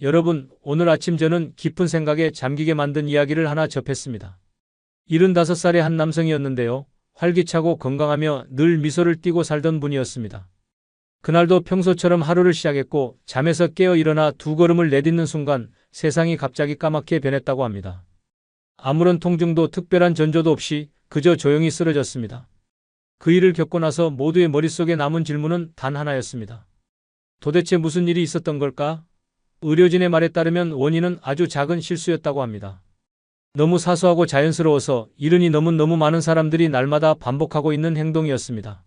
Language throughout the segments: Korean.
여러분, 오늘 아침 저는 깊은 생각에 잠기게 만든 이야기를 하나 접했습니다. 75살의 한 남성이었는데요. 활기차고 건강하며 늘 미소를 띠고 살던 분이었습니다. 그날도 평소처럼 하루를 시작했고 잠에서 깨어 일어나 두 걸음을 내딛는 순간 세상이 갑자기 까맣게 변했다고 합니다. 아무런 통증도 특별한 전조도 없이 그저 조용히 쓰러졌습니다. 그 일을 겪고 나서 모두의 머릿속에 남은 질문은 단 하나였습니다. 도대체 무슨 일이 있었던 걸까? 의료진의 말에 따르면 원인은 아주 작은 실수였다고 합니다. 너무 사소하고 자연스러워서 이른이 너무 많은 사람들이 날마다 반복하고 있는 행동이었습니다.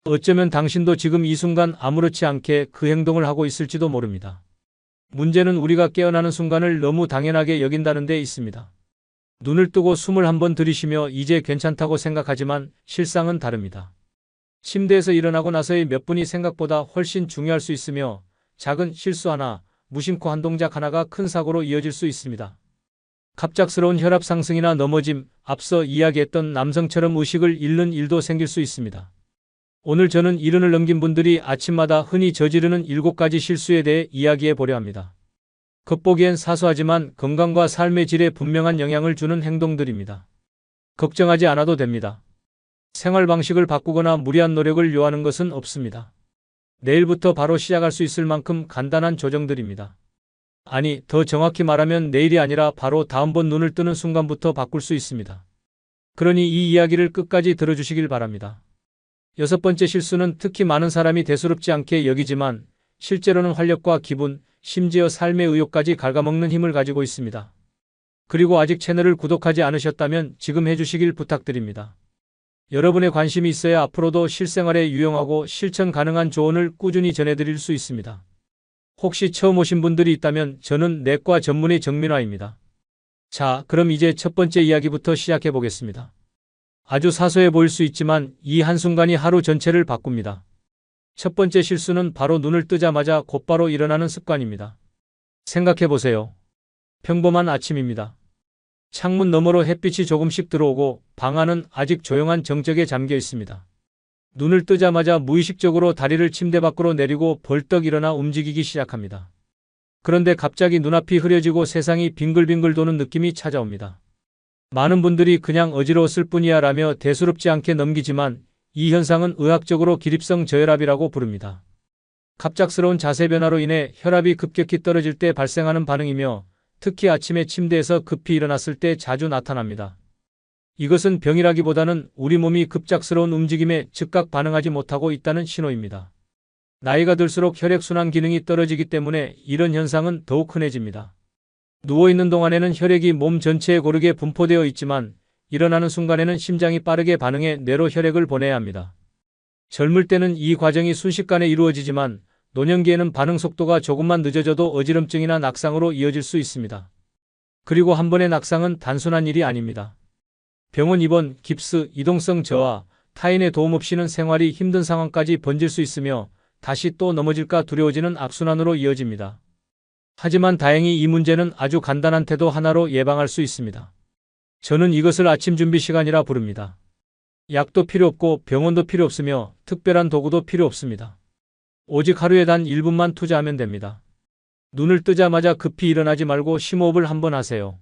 어쩌면 당신도 지금 이 순간 아무렇지 않게 그 행동을 하고 있을지도 모릅니다. 문제는 우리가 깨어나는 순간을 너무 당연하게 여긴다는 데 있습니다. 눈을 뜨고 숨을 한번 들이쉬며 이제 괜찮다고 생각하지만 실상은 다릅니다. 침대에서 일어나고 나서의 몇 분이 생각보다 훨씬 중요할 수 있으며 작은 실수 하나, 무심코 한 동작 하나가 큰 사고로 이어질 수 있습니다. 갑작스러운 혈압 상승이나 넘어짐, 앞서 이야기했던 남성처럼 의식을 잃는 일도 생길 수 있습니다. 오늘 저는 이른을 넘긴 분들이 아침마다 흔히 저지르는 7가지 실수에 대해 이야기해 보려 합니다. 겉보기엔 사소하지만 건강과 삶의 질에 분명한 영향을 주는 행동들입니다. 걱정하지 않아도 됩니다. 생활 방식을 바꾸거나 무리한 노력을 요하는 것은 없습니다. 내일부터 바로 시작할 수 있을 만큼 간단한 조정들입니다. 아니, 더 정확히 말하면 내일이 아니라 바로 다음번 눈을 뜨는 순간부터 바꿀 수 있습니다. 그러니 이 이야기를 끝까지 들어주시길 바랍니다. 6번째 실수는 특히 많은 사람이 대수롭지 않게 여기지만 실제로는 활력과 기분, 심지어 삶의 의욕까지 갉아먹는 힘을 가지고 있습니다. 그리고 아직 채널을 구독하지 않으셨다면 지금 해주시길 부탁드립니다. 여러분의 관심이 있어야 앞으로도 실생활에 유용하고 실천 가능한 조언을 꾸준히 전해드릴 수 있습니다. 혹시 처음 오신 분들이 있다면 저는 내과 전문의 정민화입니다. 자, 그럼 이제 첫 번째 이야기부터 시작해 보겠습니다. 아주 사소해 보일 수 있지만 이 한순간이 하루 전체를 바꿉니다. 첫 번째 실수는 바로 눈을 뜨자마자 곧바로 일어나는 습관입니다. 생각해 보세요. 평범한 아침입니다. 창문 너머로 햇빛이 조금씩 들어오고 방 안은 아직 조용한 정적에 잠겨 있습니다. 눈을 뜨자마자 무의식적으로 다리를 침대 밖으로 내리고 벌떡 일어나 움직이기 시작합니다. 그런데 갑자기 눈앞이 흐려지고 세상이 빙글빙글 도는 느낌이 찾아옵니다. 많은 분들이 그냥 어지러웠을 뿐이야 라며 대수롭지 않게 넘기지만 이 현상은 의학적으로 기립성 저혈압이라고 부릅니다. 갑작스러운 자세 변화로 인해 혈압이 급격히 떨어질 때 발생하는 반응이며 특히 아침에 침대에서 급히 일어났을 때 자주 나타납니다. 이것은 병이라기보다는 우리 몸이 급작스러운 움직임에 즉각 반응하지 못하고 있다는 신호입니다. 나이가 들수록 혈액순환 기능이 떨어지기 때문에 이런 현상은 더욱 흔해집니다. 누워있는 동안에는 혈액이 몸 전체에 고르게 분포되어 있지만 일어나는 순간에는 심장이 빠르게 반응해 뇌로 혈액을 보내야 합니다. 젊을 때는 이 과정이 순식간에 이루어지지만 노년기에는 반응 속도가 조금만 늦어져도 어지럼증이나 낙상으로 이어질 수 있습니다. 그리고 한 번의 낙상은 단순한 일이 아닙니다. 병원 입원, 깁스, 이동성 저하, 타인의 도움 없이는 생활이 힘든 상황까지 번질 수 있으며 다시 또 넘어질까 두려워지는 악순환으로 이어집니다. 하지만 다행히 이 문제는 아주 간단한 태도 하나로 예방할 수 있습니다. 저는 이것을 아침 준비 시간이라 부릅니다. 약도 필요 없고 병원도 필요 없으며 특별한 도구도 필요 없습니다. 오직 하루에 단 1분만 투자하면 됩니다. 눈을 뜨자마자 급히 일어나지 말고 심호흡을 한번 하세요.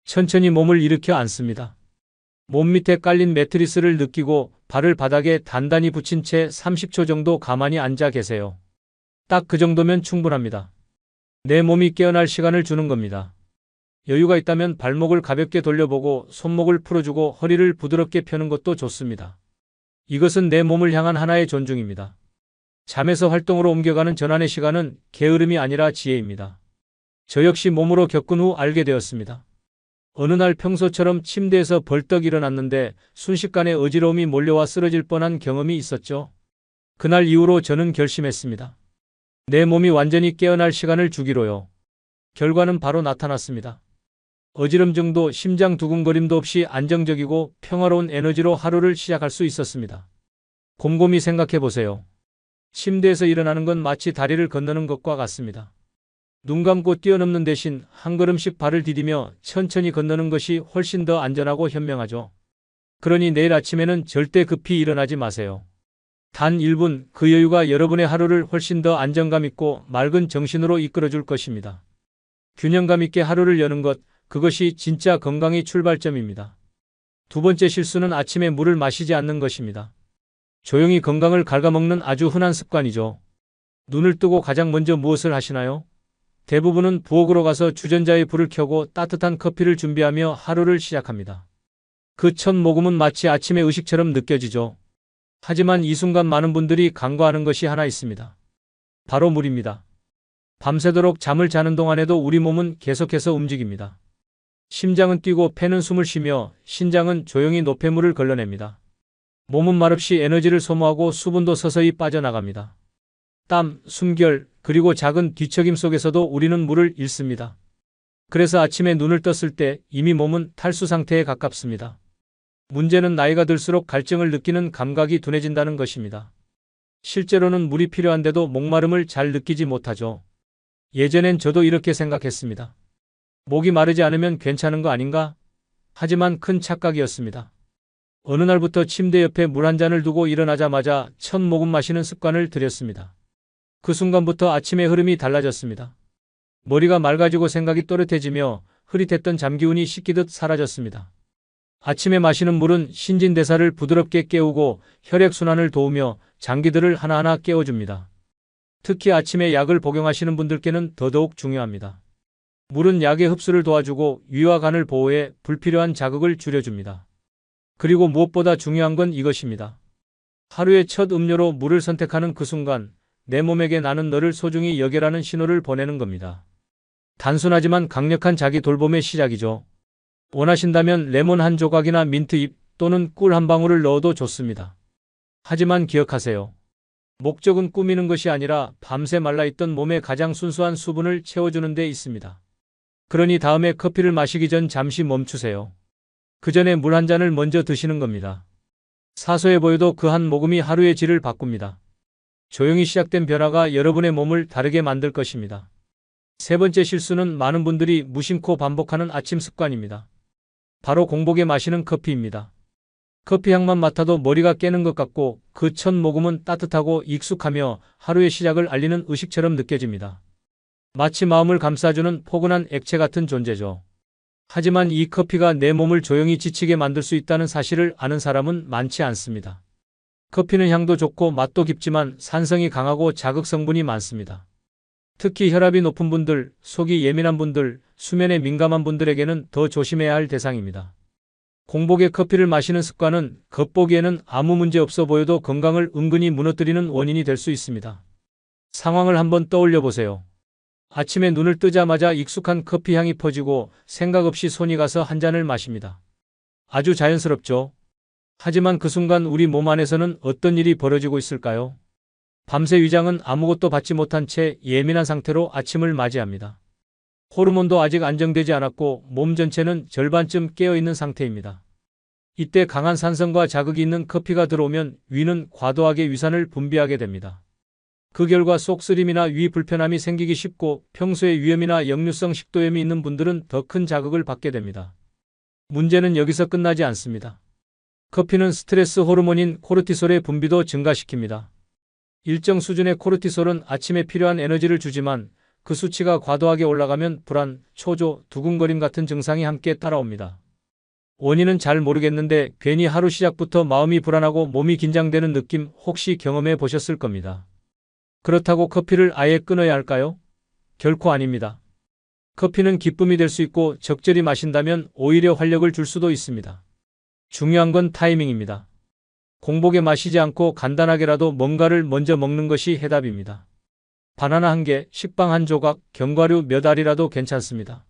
천천히 몸을 일으켜 앉습니다. 몸 밑에 깔린 매트리스를 느끼고 발을 바닥에 단단히 붙인 채 30초 정도 가만히 앉아 계세요. 딱 그 정도면 충분합니다. 내 몸이 깨어날 시간을 주는 겁니다. 여유가 있다면 발목을 가볍게 돌려보고 손목을 풀어주고 허리를 부드럽게 펴는 것도 좋습니다. 이것은 내 몸을 향한 하나의 존중입니다. 잠에서 활동으로 옮겨가는 전환의 시간은 게으름이 아니라 지혜입니다. 저 역시 몸으로 겪은 후 알게 되었습니다. 어느 날 평소처럼 침대에서 벌떡 일어났는데 순식간에 어지러움이 몰려와 쓰러질 뻔한 경험이 있었죠. 그날 이후로 저는 결심했습니다. 내 몸이 완전히 깨어날 시간을 주기로요. 결과는 바로 나타났습니다. 어지럼증도 심장 두근거림도 없이 안정적이고 평화로운 에너지로 하루를 시작할 수 있었습니다. 곰곰이 생각해 보세요. 침대에서 일어나는 건 마치 다리를 건너는 것과 같습니다. 눈 감고 뛰어넘는 대신 한 걸음씩 발을 디디며 천천히 건너는 것이 훨씬 더 안전하고 현명하죠. 그러니 내일 아침에는 절대 급히 일어나지 마세요. 단 1분 그 여유가 여러분의 하루를 훨씬 더 안정감 있고 맑은 정신으로 이끌어줄 것입니다. 균형감 있게 하루를 여는 것, 그것이 진짜 건강의 출발점입니다. 두 번째 실수는 아침에 물을 마시지 않는 것입니다. 조용히 건강을 갉아먹는 아주 흔한 습관이죠. 눈을 뜨고 가장 먼저 무엇을 하시나요? 대부분은 부엌으로 가서 주전자에 불을 켜고 따뜻한 커피를 준비하며 하루를 시작합니다. 그 첫 모금은 마치 아침의 의식처럼 느껴지죠. 하지만 이 순간 많은 분들이 간과하는 것이 하나 있습니다. 바로 물입니다. 밤새도록 잠을 자는 동안에도 우리 몸은 계속해서 움직입니다. 심장은 뛰고 폐는 숨을 쉬며 신장은 조용히 노폐물을 걸러냅니다. 몸은 말없이 에너지를 소모하고 수분도 서서히 빠져나갑니다. 땀, 숨결, 그리고 작은 뒤척임 속에서도 우리는 물을 잃습니다. 그래서 아침에 눈을 떴을 때 이미 몸은 탈수 상태에 가깝습니다. 문제는 나이가 들수록 갈증을 느끼는 감각이 둔해진다는 것입니다. 실제로는 물이 필요한데도 목마름을 잘 느끼지 못하죠. 예전엔 저도 이렇게 생각했습니다. 목이 마르지 않으면 괜찮은 거 아닌가? 하지만 큰 착각이었습니다. 어느 날부터 침대 옆에 물 한 잔을 두고 일어나자마자 첫 모금 마시는 습관을 들였습니다. 그 순간부터 아침의 흐름이 달라졌습니다. 머리가 맑아지고 생각이 또렷해지며 흐릿했던 잠기운이 씻기듯 사라졌습니다. 아침에 마시는 물은 신진대사를 부드럽게 깨우고 혈액순환을 도우며 장기들을 하나하나 깨워줍니다. 특히 아침에 약을 복용하시는 분들께는 더더욱 중요합니다. 물은 약의 흡수를 도와주고 위와 간을 보호해 불필요한 자극을 줄여줍니다. 그리고 무엇보다 중요한 건 이것입니다. 하루의 첫 음료로 물을 선택하는 그 순간 내 몸에게 나는 너를 소중히 여겨라는 신호를 보내는 겁니다. 단순하지만 강력한 자기 돌봄의 시작이죠. 원하신다면 레몬 한 조각이나 민트잎 또는 꿀 한 방울을 넣어도 좋습니다. 하지만 기억하세요. 목적은 꾸미는 것이 아니라 밤새 말라있던 몸에 가장 순수한 수분을 채워주는 데 있습니다. 그러니 다음에 커피를 마시기 전 잠시 멈추세요. 그 전에 물 한 잔을 먼저 드시는 겁니다. 사소해 보여도 그 한 모금이 하루의 질을 바꿉니다. 조용히 시작된 변화가 여러분의 몸을 다르게 만들 것입니다. 세 번째 실수는 많은 분들이 무심코 반복하는 아침 습관입니다. 바로 공복에 마시는 커피입니다. 커피 향만 맡아도 머리가 깨는 것 같고 그 첫 모금은 따뜻하고 익숙하며 하루의 시작을 알리는 의식처럼 느껴집니다. 마치 마음을 감싸주는 포근한 액체 같은 존재죠. 하지만 이 커피가 내 몸을 조용히 지치게 만들 수 있다는 사실을 아는 사람은 많지 않습니다. 커피는 향도 좋고 맛도 깊지만 산성이 강하고 자극 성분이 많습니다. 특히 혈압이 높은 분들, 속이 예민한 분들, 수면에 민감한 분들에게는 더 조심해야 할 대상입니다. 공복에 커피를 마시는 습관은 겉보기에는 아무 문제 없어 보여도 건강을 은근히 무너뜨리는 원인이 될 수 있습니다. 상황을 한번 떠올려 보세요. 아침에 눈을 뜨자마자 익숙한 커피 향이 퍼지고 생각 없이 손이 가서 한 잔을 마십니다. 아주 자연스럽죠? 하지만 그 순간 우리 몸 안에서는 어떤 일이 벌어지고 있을까요? 밤새 위장은 아무것도 받지 못한 채 예민한 상태로 아침을 맞이합니다. 호르몬도 아직 안정되지 않았고 몸 전체는 절반쯤 깨어있는 상태입니다. 이때 강한 산성과 자극이 있는 커피가 들어오면 위는 과도하게 위산을 분비하게 됩니다. 그 결과 속쓰림이나 위 불편함이 생기기 쉽고 평소에 위염이나 역류성 식도염이 있는 분들은 더 큰 자극을 받게 됩니다. 문제는 여기서 끝나지 않습니다. 커피는 스트레스 호르몬인 코르티솔의 분비도 증가시킵니다. 일정 수준의 코르티솔은 아침에 필요한 에너지를 주지만 그 수치가 과도하게 올라가면 불안, 초조, 두근거림 같은 증상이 함께 따라옵니다. 원인은 잘 모르겠는데 괜히 하루 시작부터 마음이 불안하고 몸이 긴장되는 느낌 혹시 경험해 보셨을 겁니다. 그렇다고 커피를 아예 끊어야 할까요? 결코 아닙니다. 커피는 기쁨이 될 수 있고 적절히 마신다면 오히려 활력을 줄 수도 있습니다. 중요한 건 타이밍입니다. 공복에 마시지 않고 간단하게라도 뭔가를 먼저 먹는 것이 해답입니다. 바나나 한 개, 식빵 한 조각, 견과류 몇 알이라도 괜찮습니다.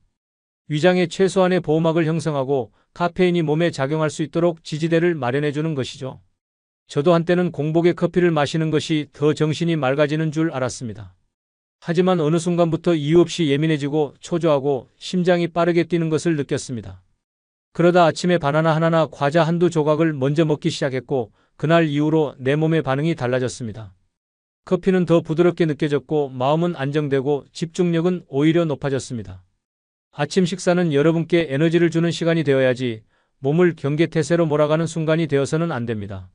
위장에 최소한의 보호막을 형성하고 카페인이 몸에 작용할 수 있도록 지지대를 마련해주는 것이죠. 저도 한때는 공복에 커피를 마시는 것이 더 정신이 맑아지는 줄 알았습니다. 하지만 어느 순간부터 이유 없이 예민해지고 초조하고 심장이 빠르게 뛰는 것을 느꼈습니다. 그러다 아침에 바나나 하나나 과자 한두 조각을 먼저 먹기 시작했고 그날 이후로 내 몸의 반응이 달라졌습니다. 커피는 더 부드럽게 느껴졌고 마음은 안정되고 집중력은 오히려 높아졌습니다. 아침 식사는 여러분께 에너지를 주는 시간이 되어야지 몸을 경계태세로 몰아가는 순간이 되어서는 안 됩니다.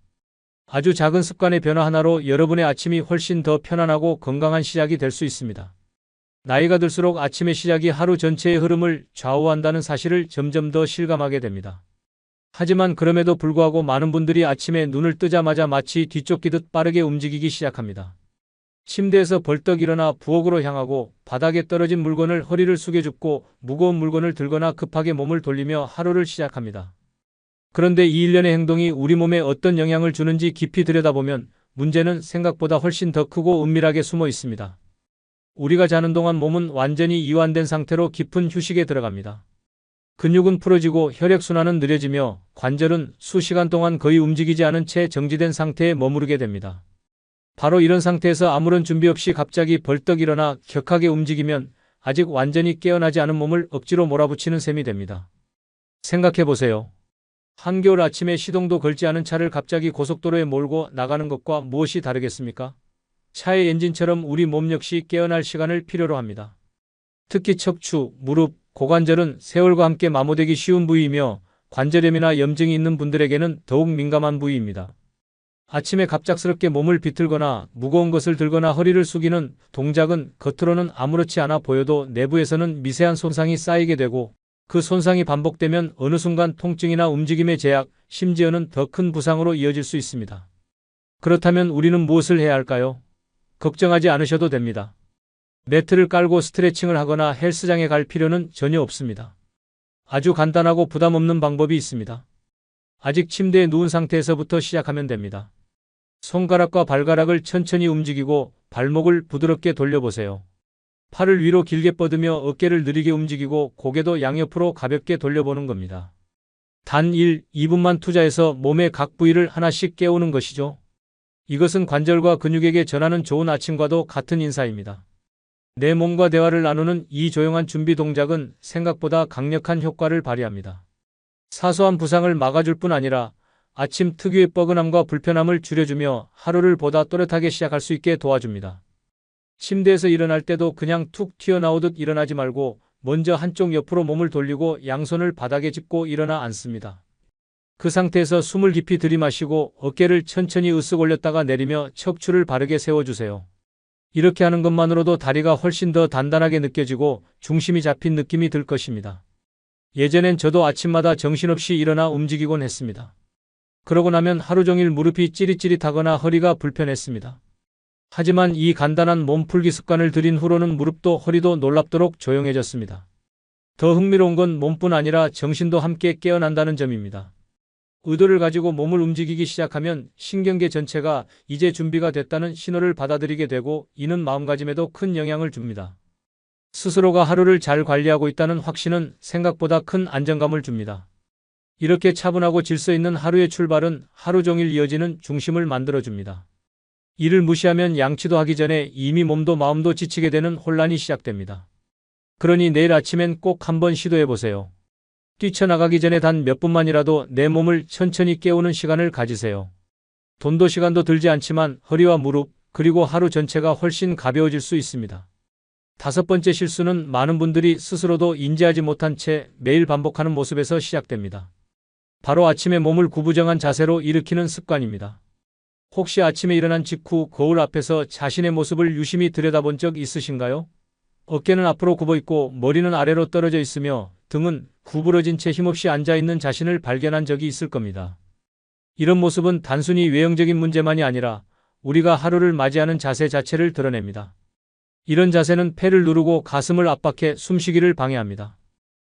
아주 작은 습관의 변화 하나로 여러분의 아침이 훨씬 더 편안하고 건강한 시작이 될 수 있습니다. 나이가 들수록 아침의 시작이 하루 전체의 흐름을 좌우한다는 사실을 점점 더 실감하게 됩니다. 하지만 그럼에도 불구하고 많은 분들이 아침에 눈을 뜨자마자 마치 뒤쫓기듯 빠르게 움직이기 시작합니다. 침대에서 벌떡 일어나 부엌으로 향하고 바닥에 떨어진 물건을 허리를 숙여줍고 무거운 물건을 들거나 급하게 몸을 돌리며 하루를 시작합니다. 그런데 이 일련의 행동이 우리 몸에 어떤 영향을 주는지 깊이 들여다보면 문제는 생각보다 훨씬 더 크고 은밀하게 숨어 있습니다. 우리가 자는 동안 몸은 완전히 이완된 상태로 깊은 휴식에 들어갑니다. 근육은 풀어지고 혈액순환은 느려지며 관절은 수시간 동안 거의 움직이지 않은 채 정지된 상태에 머무르게 됩니다. 바로 이런 상태에서 아무런 준비 없이 갑자기 벌떡 일어나 격하게 움직이면 아직 완전히 깨어나지 않은 몸을 억지로 몰아붙이는 셈이 됩니다. 생각해보세요. 한겨울 아침에 시동도 걸지 않은 차를 갑자기 고속도로에 몰고 나가는 것과 무엇이 다르겠습니까? 차의 엔진처럼 우리 몸 역시 깨어날 시간을 필요로 합니다. 특히 척추, 무릎, 고관절은 세월과 함께 마모되기 쉬운 부위이며 관절염이나 염증이 있는 분들에게는 더욱 민감한 부위입니다. 아침에 갑작스럽게 몸을 비틀거나 무거운 것을 들거나 허리를 숙이는 동작은 겉으로는 아무렇지 않아 보여도 내부에서는 미세한 손상이 쌓이게 되고 그 손상이 반복되면 어느 순간 통증이나 움직임의 제약, 심지어는 더 큰 부상으로 이어질 수 있습니다. 그렇다면 우리는 무엇을 해야 할까요? 걱정하지 않으셔도 됩니다. 매트를 깔고 스트레칭을 하거나 헬스장에 갈 필요는 전혀 없습니다. 아주 간단하고 부담 없는 방법이 있습니다. 아직 침대에 누운 상태에서부터 시작하면 됩니다. 손가락과 발가락을 천천히 움직이고 발목을 부드럽게 돌려보세요. 팔을 위로 길게 뻗으며 어깨를 느리게 움직이고 고개도 양옆으로 가볍게 돌려보는 겁니다. 단 1, 2분만 투자해서 몸의 각 부위를 하나씩 깨우는 것이죠. 이것은 관절과 근육에게 전하는 좋은 아침과도 같은 인사입니다. 내 몸과 대화를 나누는 이 조용한 준비 동작은 생각보다 강력한 효과를 발휘합니다. 사소한 부상을 막아줄 뿐 아니라 아침 특유의 뻐근함과 불편함을 줄여주며 하루를 보다 또렷하게 시작할 수 있게 도와줍니다. 침대에서 일어날 때도 그냥 툭 튀어나오듯 일어나지 말고 먼저 한쪽 옆으로 몸을 돌리고 양손을 바닥에 짚고 일어나 앉습니다. 그 상태에서 숨을 깊이 들이마시고 어깨를 천천히 으쓱 올렸다가 내리며 척추를 바르게 세워주세요. 이렇게 하는 것만으로도 다리가 훨씬 더 단단하게 느껴지고 중심이 잡힌 느낌이 들 것입니다. 예전엔 저도 아침마다 정신없이 일어나 움직이곤 했습니다. 그러고 나면 하루 종일 무릎이 찌릿찌릿하거나 허리가 불편했습니다. 하지만 이 간단한 몸풀기 습관을 들인 후로는 무릎도 허리도 놀랍도록 조용해졌습니다. 더 흥미로운 건 몸뿐 아니라 정신도 함께 깨어난다는 점입니다. 의도를 가지고 몸을 움직이기 시작하면 신경계 전체가 이제 준비가 됐다는 신호를 받아들이게 되고 이는 마음가짐에도 큰 영향을 줍니다. 스스로가 하루를 잘 관리하고 있다는 확신은 생각보다 큰 안정감을 줍니다. 이렇게 차분하고 질서 있는 하루의 출발은 하루 종일 이어지는 중심을 만들어줍니다. 이를 무시하면 양치도 하기 전에 이미 몸도 마음도 지치게 되는 혼란이 시작됩니다. 그러니 내일 아침엔 꼭 한번 시도해보세요. 뛰쳐나가기 전에 단 몇 분만이라도 내 몸을 천천히 깨우는 시간을 가지세요. 돈도 시간도 들지 않지만 허리와 무릎, 그리고 하루 전체가 훨씬 가벼워질 수 있습니다. 5번째 실수는 많은 분들이 스스로도 인지하지 못한 채 매일 반복하는 모습에서 시작됩니다. 바로 아침에 몸을 구부정한 자세로 일으키는 습관입니다. 혹시 아침에 일어난 직후 거울 앞에서 자신의 모습을 유심히 들여다본 적 있으신가요? 어깨는 앞으로 굽어있고 머리는 아래로 떨어져 있으며 등은 구부러진 채 힘없이 앉아있는 자신을 발견한 적이 있을 겁니다. 이런 모습은 단순히 외형적인 문제만이 아니라 우리가 하루를 맞이하는 자세 자체를 드러냅니다. 이런 자세는 폐를 누르고 가슴을 압박해 숨쉬기를 방해합니다.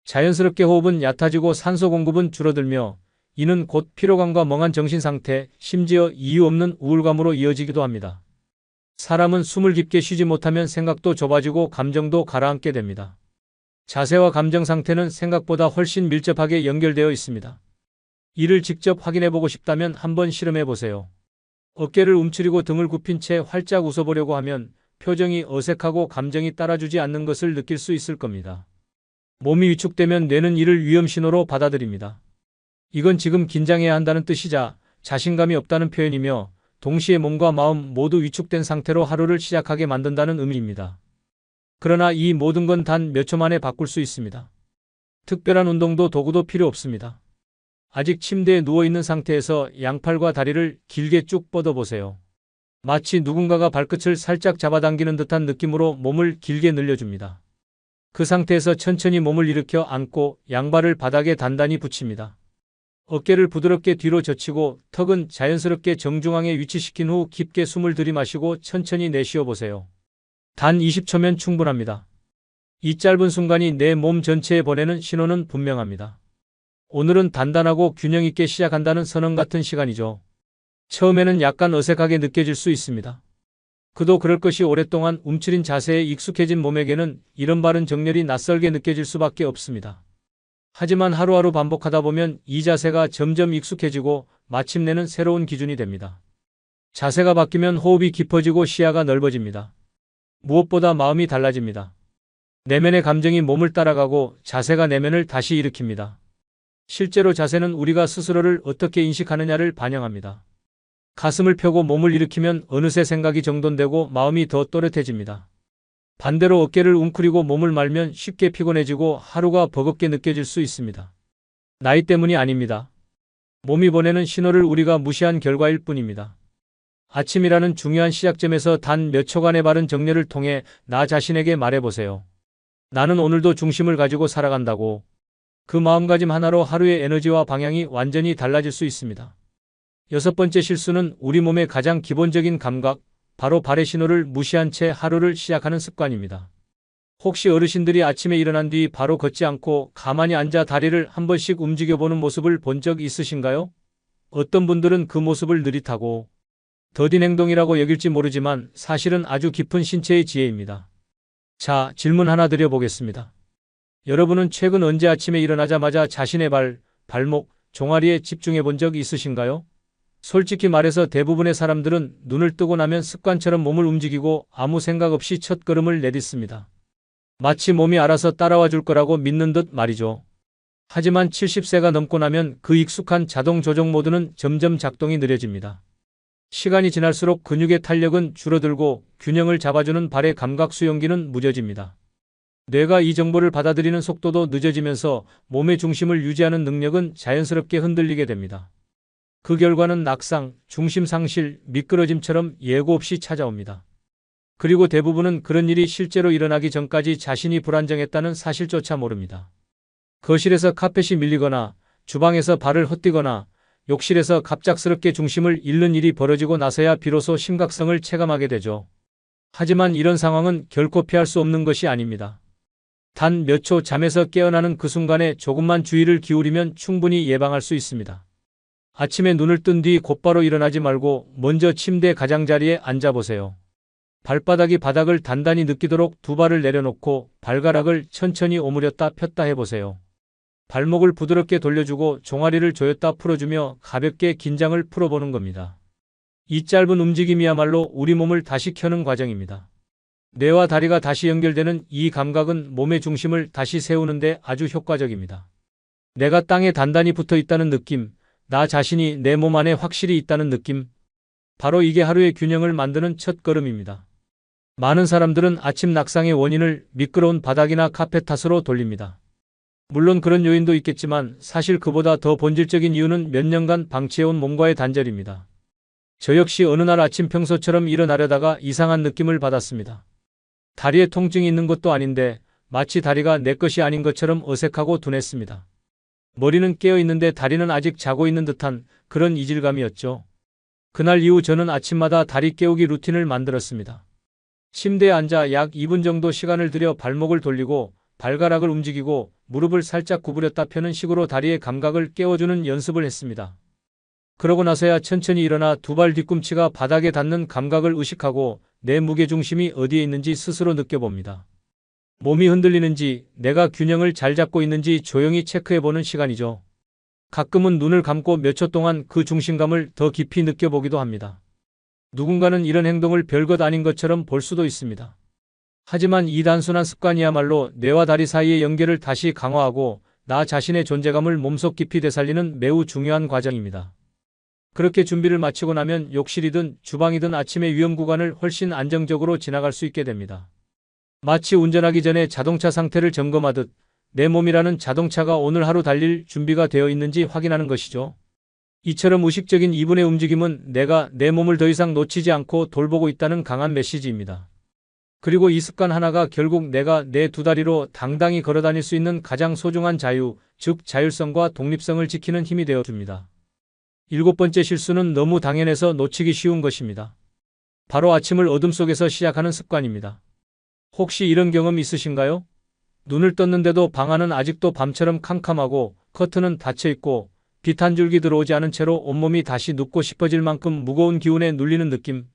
자연스럽게 호흡은 얕아지고 산소 공급은 줄어들며 이는 곧 피로감과 멍한 정신 상태, 심지어 이유 없는 우울감으로 이어지기도 합니다. 사람은 숨을 깊게 쉬지 못하면 생각도 좁아지고 감정도 가라앉게 됩니다. 자세와 감정 상태는 생각보다 훨씬 밀접하게 연결되어 있습니다. 이를 직접 확인해보고 싶다면 한번 실험해보세요. 어깨를 움츠리고 등을 굽힌 채 활짝 웃어보려고 하면 표정이 어색하고 감정이 따라주지 않는 것을 느낄 수 있을 겁니다. 몸이 위축되면 뇌는 이를 위험 신호로 받아들입니다. 이건 지금 긴장해야 한다는 뜻이자 자신감이 없다는 표현이며 동시에 몸과 마음 모두 위축된 상태로 하루를 시작하게 만든다는 의미입니다. 그러나 이 모든 건 단 몇 초 만에 바꿀 수 있습니다. 특별한 운동도 도구도 필요 없습니다. 아직 침대에 누워있는 상태에서 양팔과 다리를 길게 쭉 뻗어보세요. 마치 누군가가 발끝을 살짝 잡아당기는 듯한 느낌으로 몸을 길게 늘려줍니다. 그 상태에서 천천히 몸을 일으켜 앉고 양발을 바닥에 단단히 붙입니다. 어깨를 부드럽게 뒤로 젖히고 턱은 자연스럽게 정중앙에 위치시킨 후 깊게 숨을 들이마시고 천천히 내쉬어 보세요. 단 20초면 충분합니다. 이 짧은 순간이 내 몸 전체에 보내는 신호는 분명합니다. 오늘은 단단하고 균형 있게 시작한다는 선언 같은 시간이죠. 처음에는 약간 어색하게 느껴질 수 있습니다. 그도 그럴 것이 오랫동안 움츠린 자세에 익숙해진 몸에게는 이런 바른 정렬이 낯설게 느껴질 수밖에 없습니다. 하지만 하루하루 반복하다 보면 이 자세가 점점 익숙해지고 마침내는 새로운 기준이 됩니다. 자세가 바뀌면 호흡이 깊어지고 시야가 넓어집니다. 무엇보다 마음이 달라집니다. 내면의 감정이 몸을 따라가고 자세가 내면을 다시 일으킵니다. 실제로 자세는 우리가 스스로를 어떻게 인식하느냐를 반영합니다. 가슴을 펴고 몸을 일으키면 어느새 생각이 정돈되고 마음이 더 또렷해집니다. 반대로 어깨를 웅크리고 몸을 말면 쉽게 피곤해지고 하루가 버겁게 느껴질 수 있습니다. 나이 때문이 아닙니다. 몸이 보내는 신호를 우리가 무시한 결과일 뿐입니다. 아침이라는 중요한 시작점에서 단 몇 초간의 바른 정렬을 통해 나 자신에게 말해보세요. 나는 오늘도 중심을 가지고 살아간다고. 그 마음가짐 하나로 하루의 에너지와 방향이 완전히 달라질 수 있습니다. 6번째 실수는 우리 몸의 가장 기본적인 감각, 바로 발의 신호를 무시한 채 하루를 시작하는 습관입니다. 혹시 어르신들이 아침에 일어난 뒤 바로 걷지 않고 가만히 앉아 다리를 한 번씩 움직여보는 모습을 본 적 있으신가요? 어떤 분들은 그 모습을 느릿하고 더딘 행동이라고 여길지 모르지만 사실은 아주 깊은 신체의 지혜입니다. 자, 질문 하나 드려보겠습니다. 여러분은 최근 언제 아침에 일어나자마자 자신의 발목, 종아리에 집중해 본 적 있으신가요? 솔직히 말해서 대부분의 사람들은 눈을 뜨고 나면 습관처럼 몸을 움직이고 아무 생각 없이 첫걸음을 내딛습니다. 마치 몸이 알아서 따라와 줄 거라고 믿는 듯 말이죠. 하지만 70세가 넘고 나면 그 익숙한 자동 조정 모드는 점점 작동이 느려집니다. 시간이 지날수록 근육의 탄력은 줄어들고 균형을 잡아주는 발의 감각 수용기는 무뎌집니다. 뇌가 이 정보를 받아들이는 속도도 늦어지면서 몸의 중심을 유지하는 능력은 자연스럽게 흔들리게 됩니다. 그 결과는 낙상, 중심 상실, 미끄러짐처럼 예고 없이 찾아옵니다. 그리고 대부분은 그런 일이 실제로 일어나기 전까지 자신이 불안정했다는 사실조차 모릅니다. 거실에서 카펫이 밀리거나 주방에서 발을 헛디거나 욕실에서 갑작스럽게 중심을 잃는 일이 벌어지고 나서야 비로소 심각성을 체감하게 되죠. 하지만 이런 상황은 결코 피할 수 없는 것이 아닙니다. 단 몇 초 잠에서 깨어나는 그 순간에 조금만 주의를 기울이면 충분히 예방할 수 있습니다. 아침에 눈을 뜬 뒤 곧바로 일어나지 말고 먼저 침대 가장자리에 앉아보세요. 발바닥이 바닥을 단단히 느끼도록 두 발을 내려놓고 발가락을 천천히 오므렸다 폈다 해보세요. 발목을 부드럽게 돌려주고 종아리를 조였다 풀어주며 가볍게 긴장을 풀어보는 겁니다. 이 짧은 움직임이야말로 우리 몸을 다시 켜는 과정입니다. 뇌와 다리가 다시 연결되는 이 감각은 몸의 중심을 다시 세우는데 아주 효과적입니다. 내가 땅에 단단히 붙어 있다는 느낌, 나 자신이 내 몸 안에 확실히 있다는 느낌. 바로 이게 하루의 균형을 만드는 첫 걸음입니다. 많은 사람들은 아침 낙상의 원인을 미끄러운 바닥이나 카펫 탓으로 돌립니다. 물론 그런 요인도 있겠지만 사실 그보다 더 본질적인 이유는 몇 년간 방치해온 몸과의 단절입니다. 저 역시 어느 날 아침 평소처럼 일어나려다가 이상한 느낌을 받았습니다. 다리에 통증이 있는 것도 아닌데 마치 다리가 내 것이 아닌 것처럼 어색하고 둔했습니다. 머리는 깨어 있는데 다리는 아직 자고 있는 듯한 그런 이질감이었죠. 그날 이후 저는 아침마다 다리 깨우기 루틴을 만들었습니다. 침대에 앉아 약 2분 정도 시간을 들여 발목을 돌리고 발가락을 움직이고 무릎을 살짝 구부렸다 펴는 식으로 다리의 감각을 깨워주는 연습을 했습니다. 그러고 나서야 천천히 일어나 두 발 뒤꿈치가 바닥에 닿는 감각을 의식하고 내 무게중심이 어디에 있는지 스스로 느껴봅니다. 몸이 흔들리는지, 내가 균형을 잘 잡고 있는지 조용히 체크해보는 시간이죠. 가끔은 눈을 감고 몇 초 동안 그 중심감을 더 깊이 느껴보기도 합니다. 누군가는 이런 행동을 별것 아닌 것처럼 볼 수도 있습니다. 하지만 이 단순한 습관이야말로 뇌와 다리 사이의 연결을 다시 강화하고 나 자신의 존재감을 몸속 깊이 되살리는 매우 중요한 과정입니다. 그렇게 준비를 마치고 나면 욕실이든 주방이든 아침의 위험 구간을 훨씬 안정적으로 지나갈 수 있게 됩니다. 마치 운전하기 전에 자동차 상태를 점검하듯 내 몸이라는 자동차가 오늘 하루 달릴 준비가 되어 있는지 확인하는 것이죠. 이처럼 의식적인 이분의 움직임은 내가 내 몸을 더 이상 놓치지 않고 돌보고 있다는 강한 메시지입니다. 그리고 이 습관 하나가 결국 내가 내 두 다리로 당당히 걸어 다닐 수 있는 가장 소중한 자유, 즉 자율성과 독립성을 지키는 힘이 되어 줍니다. 7번째 실수는 너무 당연해서 놓치기 쉬운 것입니다. 바로 아침을 어둠 속에서 시작하는 습관입니다. 혹시 이런 경험 있으신가요? 눈을 떴는데도 방 안은 아직도 밤처럼 캄캄하고 커튼은 닫혀 있고 빛 한 줄기 들어오지 않은 채로 온몸이 다시 눕고 싶어질 만큼 무거운 기운에 눌리는 느낌.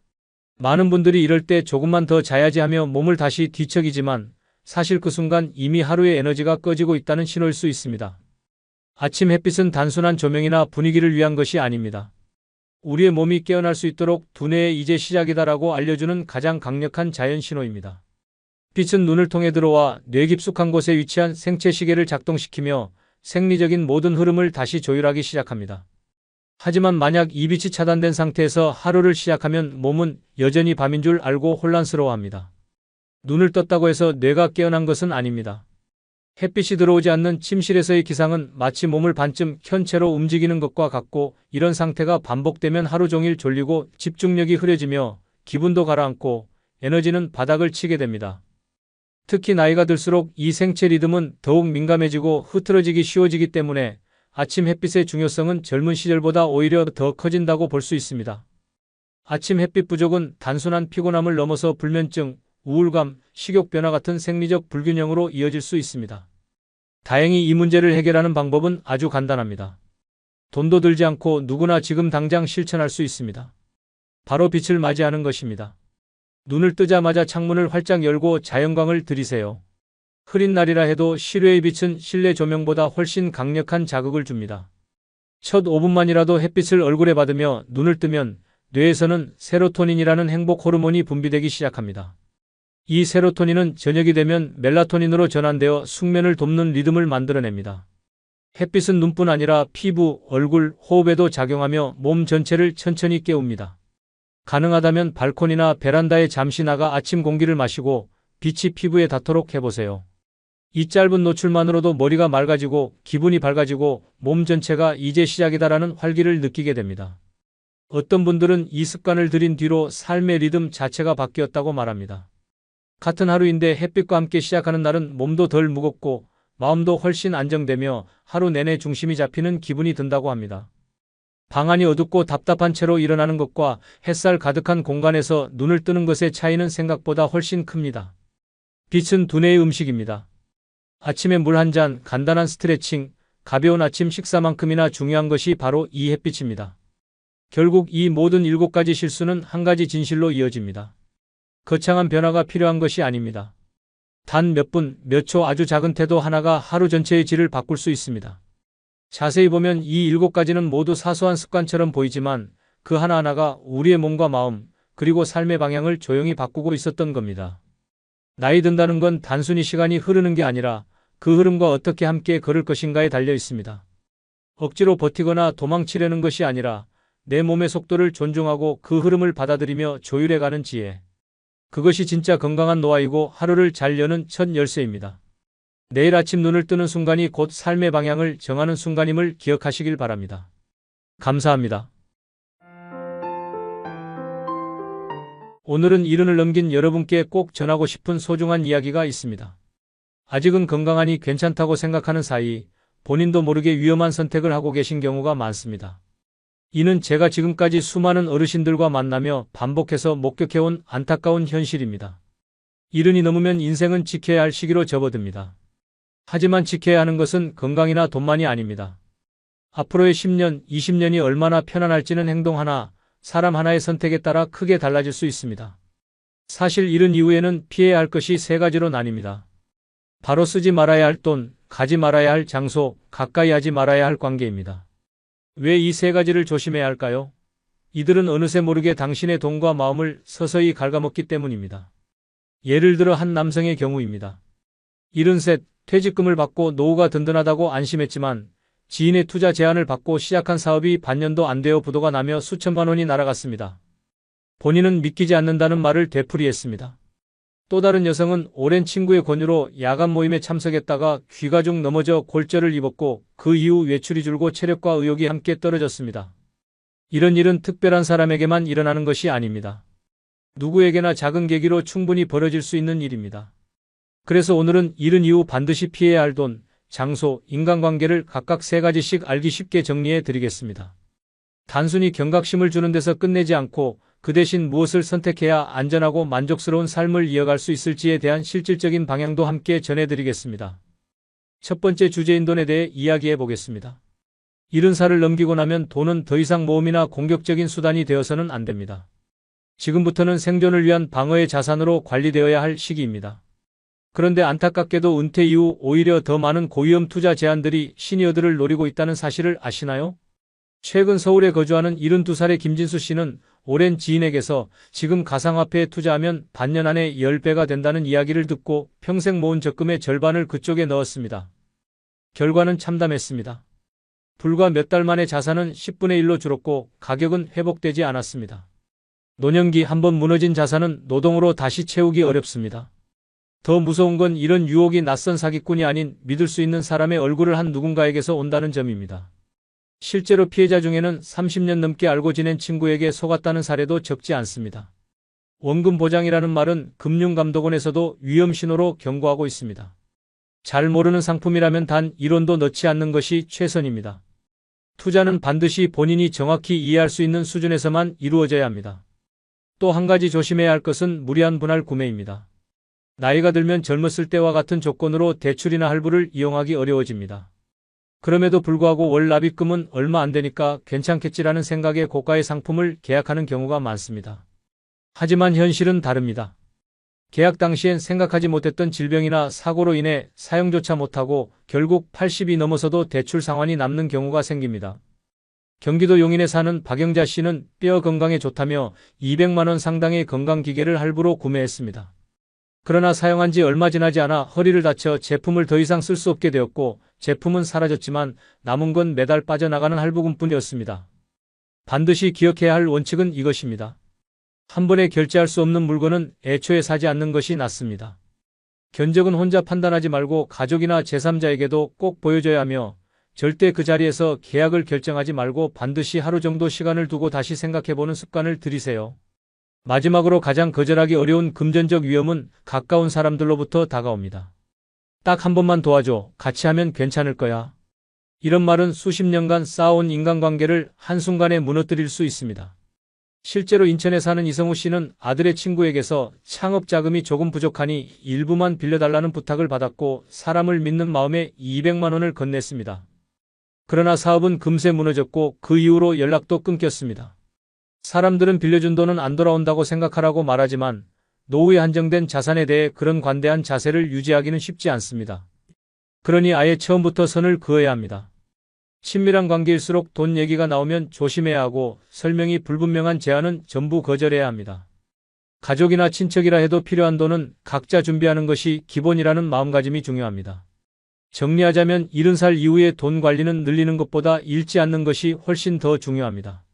많은 분들이 이럴 때 조금만 더 자야지 하며 몸을 다시 뒤척이지만 사실 그 순간 이미 하루의 에너지가 꺼지고 있다는 신호일 수 있습니다. 아침 햇빛은 단순한 조명이나 분위기를 위한 것이 아닙니다. 우리의 몸이 깨어날 수 있도록 두뇌에 이제 시작이다라고 알려주는 가장 강력한 자연 신호입니다. 빛은 눈을 통해 들어와 뇌 깊숙한 곳에 위치한 생체 시계를 작동시키며 생리적인 모든 흐름을 다시 조율하기 시작합니다. 하지만 만약 이 빛이 차단된 상태에서 하루를 시작하면 몸은 여전히 밤인 줄 알고 혼란스러워합니다. 눈을 떴다고 해서 뇌가 깨어난 것은 아닙니다. 햇빛이 들어오지 않는 침실에서의 기상은 마치 몸을 반쯤 켠 채로 움직이는 것과 같고, 이런 상태가 반복되면 하루 종일 졸리고 집중력이 흐려지며 기분도 가라앉고 에너지는 바닥을 치게 됩니다. 특히 나이가 들수록 이 생체 리듬은 더욱 민감해지고 흐트러지기 쉬워지기 때문에 아침 햇빛의 중요성은 젊은 시절보다 오히려 더 커진다고 볼 수 있습니다. 아침 햇빛 부족은 단순한 피곤함을 넘어서 불면증, 우울감, 식욕 변화 같은 생리적 불균형으로 이어질 수 있습니다. 다행히 이 문제를 해결하는 방법은 아주 간단합니다. 돈도 들지 않고 누구나 지금 당장 실천할 수 있습니다. 바로 빛을 맞이하는 것입니다. 눈을 뜨자마자 창문을 활짝 열고 자연광을 들이세요. 흐린 날이라 해도 실외의 빛은 실내 조명보다 훨씬 강력한 자극을 줍니다. 첫 5분만이라도 햇빛을 얼굴에 받으며 눈을 뜨면 뇌에서는 세로토닌이라는 행복 호르몬이 분비되기 시작합니다. 이 세로토닌은 저녁이 되면 멜라토닌으로 전환되어 숙면을 돕는 리듬을 만들어냅니다. 햇빛은 눈뿐 아니라 피부, 얼굴, 호흡에도 작용하며 몸 전체를 천천히 깨웁니다. 가능하다면 발코니나 베란다에 잠시 나가 아침 공기를 마시고 빛이 피부에 닿도록 해보세요. 이 짧은 노출만으로도 머리가 맑아지고 기분이 밝아지고 몸 전체가 이제 시작이다라는 활기를 느끼게 됩니다. 어떤 분들은 이 습관을 들인 뒤로 삶의 리듬 자체가 바뀌었다고 말합니다. 같은 하루인데 햇빛과 함께 시작하는 날은 몸도 덜 무겁고 마음도 훨씬 안정되며 하루 내내 중심이 잡히는 기분이 든다고 합니다. 방 안이 어둡고 답답한 채로 일어나는 것과 햇살 가득한 공간에서 눈을 뜨는 것의 차이는 생각보다 훨씬 큽니다. 빛은 두뇌의 음식입니다. 아침에 물 한 잔, 간단한 스트레칭, 가벼운 아침 식사만큼이나 중요한 것이 바로 이 햇빛입니다. 결국 이 모든 7가지 실수는 한 가지 진실로 이어집니다. 거창한 변화가 필요한 것이 아닙니다. 단 몇 분, 몇 초 아주 작은 태도 하나가 하루 전체의 질을 바꿀 수 있습니다. 자세히 보면 이 7가지는 모두 사소한 습관처럼 보이지만 그 하나하나가 우리의 몸과 마음, 그리고 삶의 방향을 조용히 바꾸고 있었던 겁니다. 나이 든다는 건 단순히 시간이 흐르는 게 아니라 그 흐름과 어떻게 함께 걸을 것인가에 달려 있습니다. 억지로 버티거나 도망치려는 것이 아니라 내 몸의 속도를 존중하고 그 흐름을 받아들이며 조율해가는 지혜. 그것이 진짜 건강한 노화이고 하루를 잘 여는 첫 열쇠입니다. 내일 아침 눈을 뜨는 순간이 곧 삶의 방향을 정하는 순간임을 기억하시길 바랍니다. 감사합니다. 오늘은 이른을 넘긴 여러분께 꼭 전하고 싶은 소중한 이야기가 있습니다. 아직은 건강하니 괜찮다고 생각하는 사이 본인도 모르게 위험한 선택을 하고 계신 경우가 많습니다. 이는 제가 지금까지 수많은 어르신들과 만나며 반복해서 목격해온 안타까운 현실입니다. 이른이 넘으면 인생은 지켜야 할 시기로 접어듭니다. 하지만 지켜야 하는 것은 건강이나 돈만이 아닙니다. 앞으로의 10년, 20년이 얼마나 편안할지는 행동 하나, 사람 하나의 선택에 따라 크게 달라질 수 있습니다. 사실 이른 이후에는 피해야 할 것이 3가지로 나뉩니다. 바로 쓰지 말아야 할 돈, 가지 말아야 할 장소, 가까이 하지 말아야 할 관계입니다. 왜 이 3가지를 조심해야 할까요? 이들은 어느새 모르게 당신의 돈과 마음을 서서히 갉아먹기 때문입니다. 예를 들어 한 남성의 경우입니다. 73, 퇴직금을 받고 노후가 든든하다고 안심했지만 지인의 투자 제안을 받고 시작한 사업이 반년도 안 되어 부도가 나며 수천만 원이 날아갔습니다. 본인은 믿기지 않는다는 말을 되풀이했습니다. 또 다른 여성은 오랜 친구의 권유로 야간 모임에 참석했다가 귀가 중 넘어져 골절을 입었고 그 이후 외출이 줄고 체력과 의욕이 함께 떨어졌습니다. 이런 일은 특별한 사람에게만 일어나는 것이 아닙니다. 누구에게나 작은 계기로 충분히 벌어질 수 있는 일입니다. 그래서 오늘은 일은 이후 반드시 피해야 할 돈, 장소, 인간관계를 각각 3가지씩 알기 쉽게 정리해 드리겠습니다. 단순히 경각심을 주는 데서 끝내지 않고 그 대신 무엇을 선택해야 안전하고 만족스러운 삶을 이어갈 수 있을지에 대한 실질적인 방향도 함께 전해드리겠습니다. 첫 번째 주제인 돈에 대해 이야기해 보겠습니다. 70살을 넘기고 나면 돈은 더 이상 모험이나 공격적인 수단이 되어서는 안 됩니다. 지금부터는 생존을 위한 방어의 자산으로 관리되어야 할 시기입니다. 그런데 안타깝게도 은퇴 이후 오히려 더 많은 고위험 투자 제안들이 시니어들을 노리고 있다는 사실을 아시나요? 최근 서울에 거주하는 72살의 김진수 씨는 오랜 지인에게서 지금 가상화폐에 투자하면 반년 안에 10배가 된다는 이야기를 듣고 평생 모은 적금의 절반을 그쪽에 넣었습니다. 결과는 참담했습니다. 불과 몇 달 만에 자산은 10분의 1로 줄었고 가격은 회복되지 않았습니다. 노년기 한번 무너진 자산은 노동으로 다시 채우기 어렵습니다. 더 무서운 건 이런 유혹이 낯선 사기꾼이 아닌 믿을 수 있는 사람의 얼굴을 한 누군가에게서 온다는 점입니다. 실제로 피해자 중에는 30년 넘게 알고 지낸 친구에게 속았다는 사례도 적지 않습니다. 원금 보장이라는 말은 금융감독원에서도 위험 신호로 경고하고 있습니다. 잘 모르는 상품이라면 단 1원도 넣지 않는 것이 최선입니다. 투자는 반드시 본인이 정확히 이해할 수 있는 수준에서만 이루어져야 합니다. 또 한 가지 조심해야 할 것은 무리한 분할 구매입니다. 나이가 들면 젊었을 때와 같은 조건으로 대출이나 할부를 이용하기 어려워집니다. 그럼에도 불구하고 월 납입금은 얼마 안 되니까 괜찮겠지라는 생각에 고가의 상품을 계약하는 경우가 많습니다. 하지만 현실은 다릅니다. 계약 당시엔 생각하지 못했던 질병이나 사고로 인해 사용조차 못하고 결국 80이 넘어서도 대출 상환이 남는 경우가 생깁니다. 경기도 용인에 사는 박영자 씨는 뼈 건강에 좋다며 200만 원 상당의 건강기계를 할부로 구매했습니다. 그러나 사용한 지 얼마 지나지 않아 허리를 다쳐 제품을 더 이상 쓸 수 없게 되었고 제품은 사라졌지만 남은 건 매달 빠져나가는 할부금뿐이었습니다. 반드시 기억해야 할 원칙은 이것입니다. 한 번에 결제할 수 없는 물건은 애초에 사지 않는 것이 낫습니다. 견적은 혼자 판단하지 말고 가족이나 제3자에게도 꼭 보여줘야 하며 절대 그 자리에서 계약을 결정하지 말고 반드시 하루 정도 시간을 두고 다시 생각해보는 습관을 들이세요. 마지막으로 가장 거절하기 어려운 금전적 위험은 가까운 사람들로부터 다가옵니다. 딱 한 번만 도와줘. 같이 하면 괜찮을 거야. 이런 말은 수십 년간 쌓아온 인간관계를 한순간에 무너뜨릴 수 있습니다. 실제로 인천에 사는 이성우 씨는 아들의 친구에게서 창업 자금이 조금 부족하니 일부만 빌려달라는 부탁을 받았고 사람을 믿는 마음에 200만 원을 건넸습니다. 그러나 사업은 금세 무너졌고 그 이후로 연락도 끊겼습니다. 사람들은 빌려준 돈은 안 돌아온다고 생각하라고 말하지만 노후에 한정된 자산에 대해 그런 관대한 자세를 유지하기는 쉽지 않습니다. 그러니 아예 처음부터 선을 그어야 합니다. 친밀한 관계일수록 돈 얘기가 나오면 조심해야 하고 설명이 불분명한 제안은 전부 거절해야 합니다. 가족이나 친척이라 해도 필요한 돈은 각자 준비하는 것이 기본이라는 마음가짐이 중요합니다. 정리하자면 70살 이후에 돈 관리는 늘리는 것보다 잃지 않는 것이 훨씬 더 중요합니다.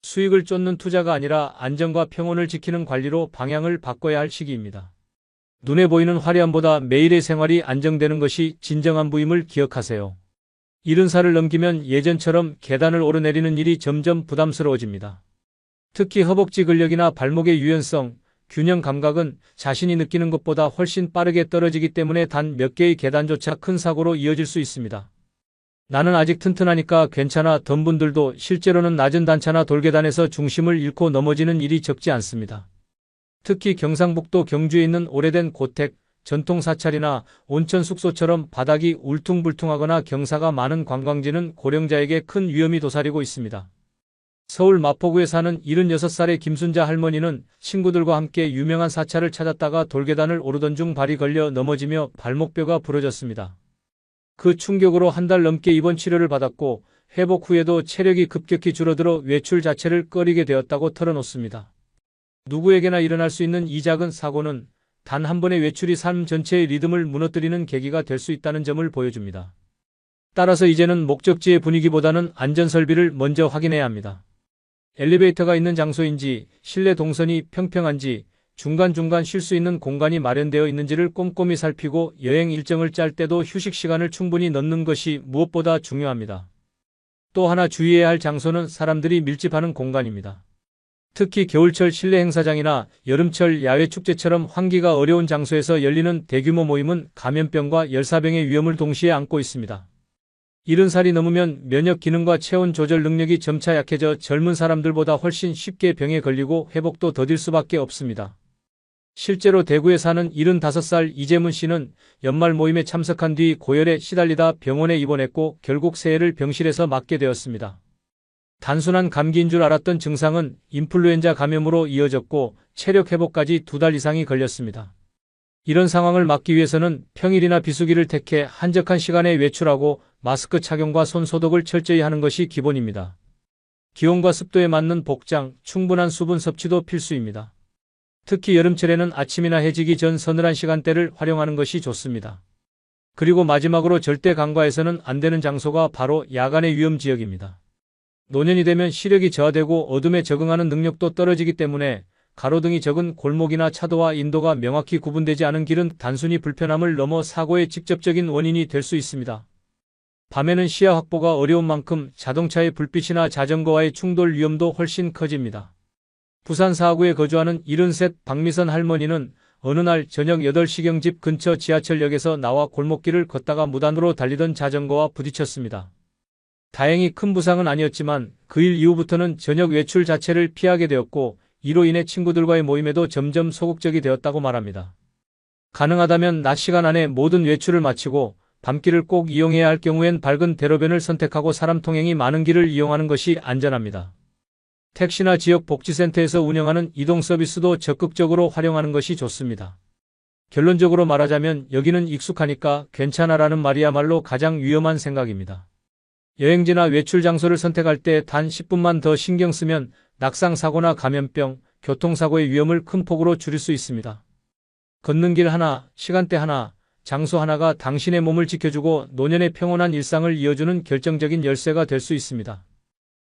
수익을 쫓는 투자가 아니라 안정과 평온을 지키는 관리로 방향을 바꿔야 할 시기입니다. 눈에 보이는 화려함보다 매일의 생활이 안정되는 것이 진정한 부임을 기억하세요. 70살을 넘기면 예전처럼 계단을 오르내리는 일이 점점 부담스러워집니다. 특히 허벅지 근력이나 발목의 유연성, 균형 감각은 자신이 느끼는 것보다 훨씬 빠르게 떨어지기 때문에 단 몇 개의 계단조차 큰 사고로 이어질 수 있습니다. 나는 아직 튼튼하니까 괜찮아 던 분들도 실제로는 낮은 단차나 돌계단에서 중심을 잃고 넘어지는 일이 적지 않습니다. 특히 경상북도 경주에 있는 오래된 고택, 전통 사찰이나 온천 숙소처럼 바닥이 울퉁불퉁하거나 경사가 많은 관광지는 고령자에게 큰 위험이 도사리고 있습니다. 서울 마포구에 사는 76살의 김순자 할머니는 친구들과 함께 유명한 사찰을 찾았다가 돌계단을 오르던 중 발이 걸려 넘어지며 발목뼈가 부러졌습니다. 그 충격으로 한 달 넘게 입원 치료를 받았고 회복 후에도 체력이 급격히 줄어들어 외출 자체를 꺼리게 되었다고 털어놓습니다. 누구에게나 일어날 수 있는 이 작은 사고는 단 한 번의 외출이 삶 전체의 리듬을 무너뜨리는 계기가 될 수 있다는 점을 보여줍니다. 따라서 이제는 목적지의 분위기보다는 안전설비를 먼저 확인해야 합니다. 엘리베이터가 있는 장소인지, 실내 동선이 평평한지, 중간중간 쉴 수 있는 공간이 마련되어 있는지를 꼼꼼히 살피고 여행 일정을 짤 때도 휴식 시간을 충분히 넣는 것이 무엇보다 중요합니다. 또 하나 주의해야 할 장소는 사람들이 밀집하는 공간입니다. 특히 겨울철 실내 행사장이나 여름철 야외 축제처럼 환기가 어려운 장소에서 열리는 대규모 모임은 감염병과 열사병의 위험을 동시에 안고 있습니다. 70살이 넘으면 면역 기능과 체온 조절 능력이 점차 약해져 젊은 사람들보다 훨씬 쉽게 병에 걸리고 회복도 더딜 수밖에 없습니다. 실제로 대구에 사는 75살 이재문 씨는 연말 모임에 참석한 뒤 고열에 시달리다 병원에 입원했고 결국 새해를 병실에서 맞게 되었습니다. 단순한 감기인 줄 알았던 증상은 인플루엔자 감염으로 이어졌고 체력 회복까지 2달 이상이 걸렸습니다. 이런 상황을 막기 위해서는 평일이나 비수기를 택해 한적한 시간에 외출하고 마스크 착용과 손 소독을 철저히 하는 것이 기본입니다. 기온과 습도에 맞는 복장, 충분한 수분 섭취도 필수입니다. 특히 여름철에는 아침이나 해지기 전 서늘한 시간대를 활용하는 것이 좋습니다. 그리고 마지막으로 절대 간과해서는 안 되는 장소가 바로 야간의 위험 지역입니다. 노년이 되면 시력이 저하되고 어둠에 적응하는 능력도 떨어지기 때문에 가로등이 적은 골목이나 차도와 인도가 명확히 구분되지 않은 길은 단순히 불편함을 넘어 사고의 직접적인 원인이 될 수 있습니다. 밤에는 시야 확보가 어려운 만큼 자동차의 불빛이나 자전거와의 충돌 위험도 훨씬 커집니다. 부산 사구에 거주하는 73 박미선 할머니는 어느 날 저녁 8시경 집 근처 지하철역에서 나와 골목길을 걷다가 무단으로 달리던 자전거와 부딪혔습니다. 다행히 큰 부상은 아니었지만 그 일 이후부터는 저녁 외출 자체를 피하게 되었고 이로 인해 친구들과의 모임에도 점점 소극적이 되었다고 말합니다. 가능하다면 낮 시간 안에 모든 외출을 마치고 밤길을 꼭 이용해야 할 경우엔 밝은 대로변을 선택하고 사람 통행이 많은 길을 이용하는 것이 안전합니다. 택시나 지역 복지센터에서 운영하는 이동 서비스도 적극적으로 활용하는 것이 좋습니다. 결론적으로 말하자면 여기는 익숙하니까 괜찮아라는 말이야말로 가장 위험한 생각입니다. 여행지나 외출 장소를 선택할 때 단 10분만 더 신경 쓰면 낙상 사고나 감염병, 교통사고의 위험을 큰 폭으로 줄일 수 있습니다. 걷는 길 하나, 시간대 하나, 장소 하나가 당신의 몸을 지켜주고 노년의 평온한 일상을 이어주는 결정적인 열쇠가 될 수 있습니다.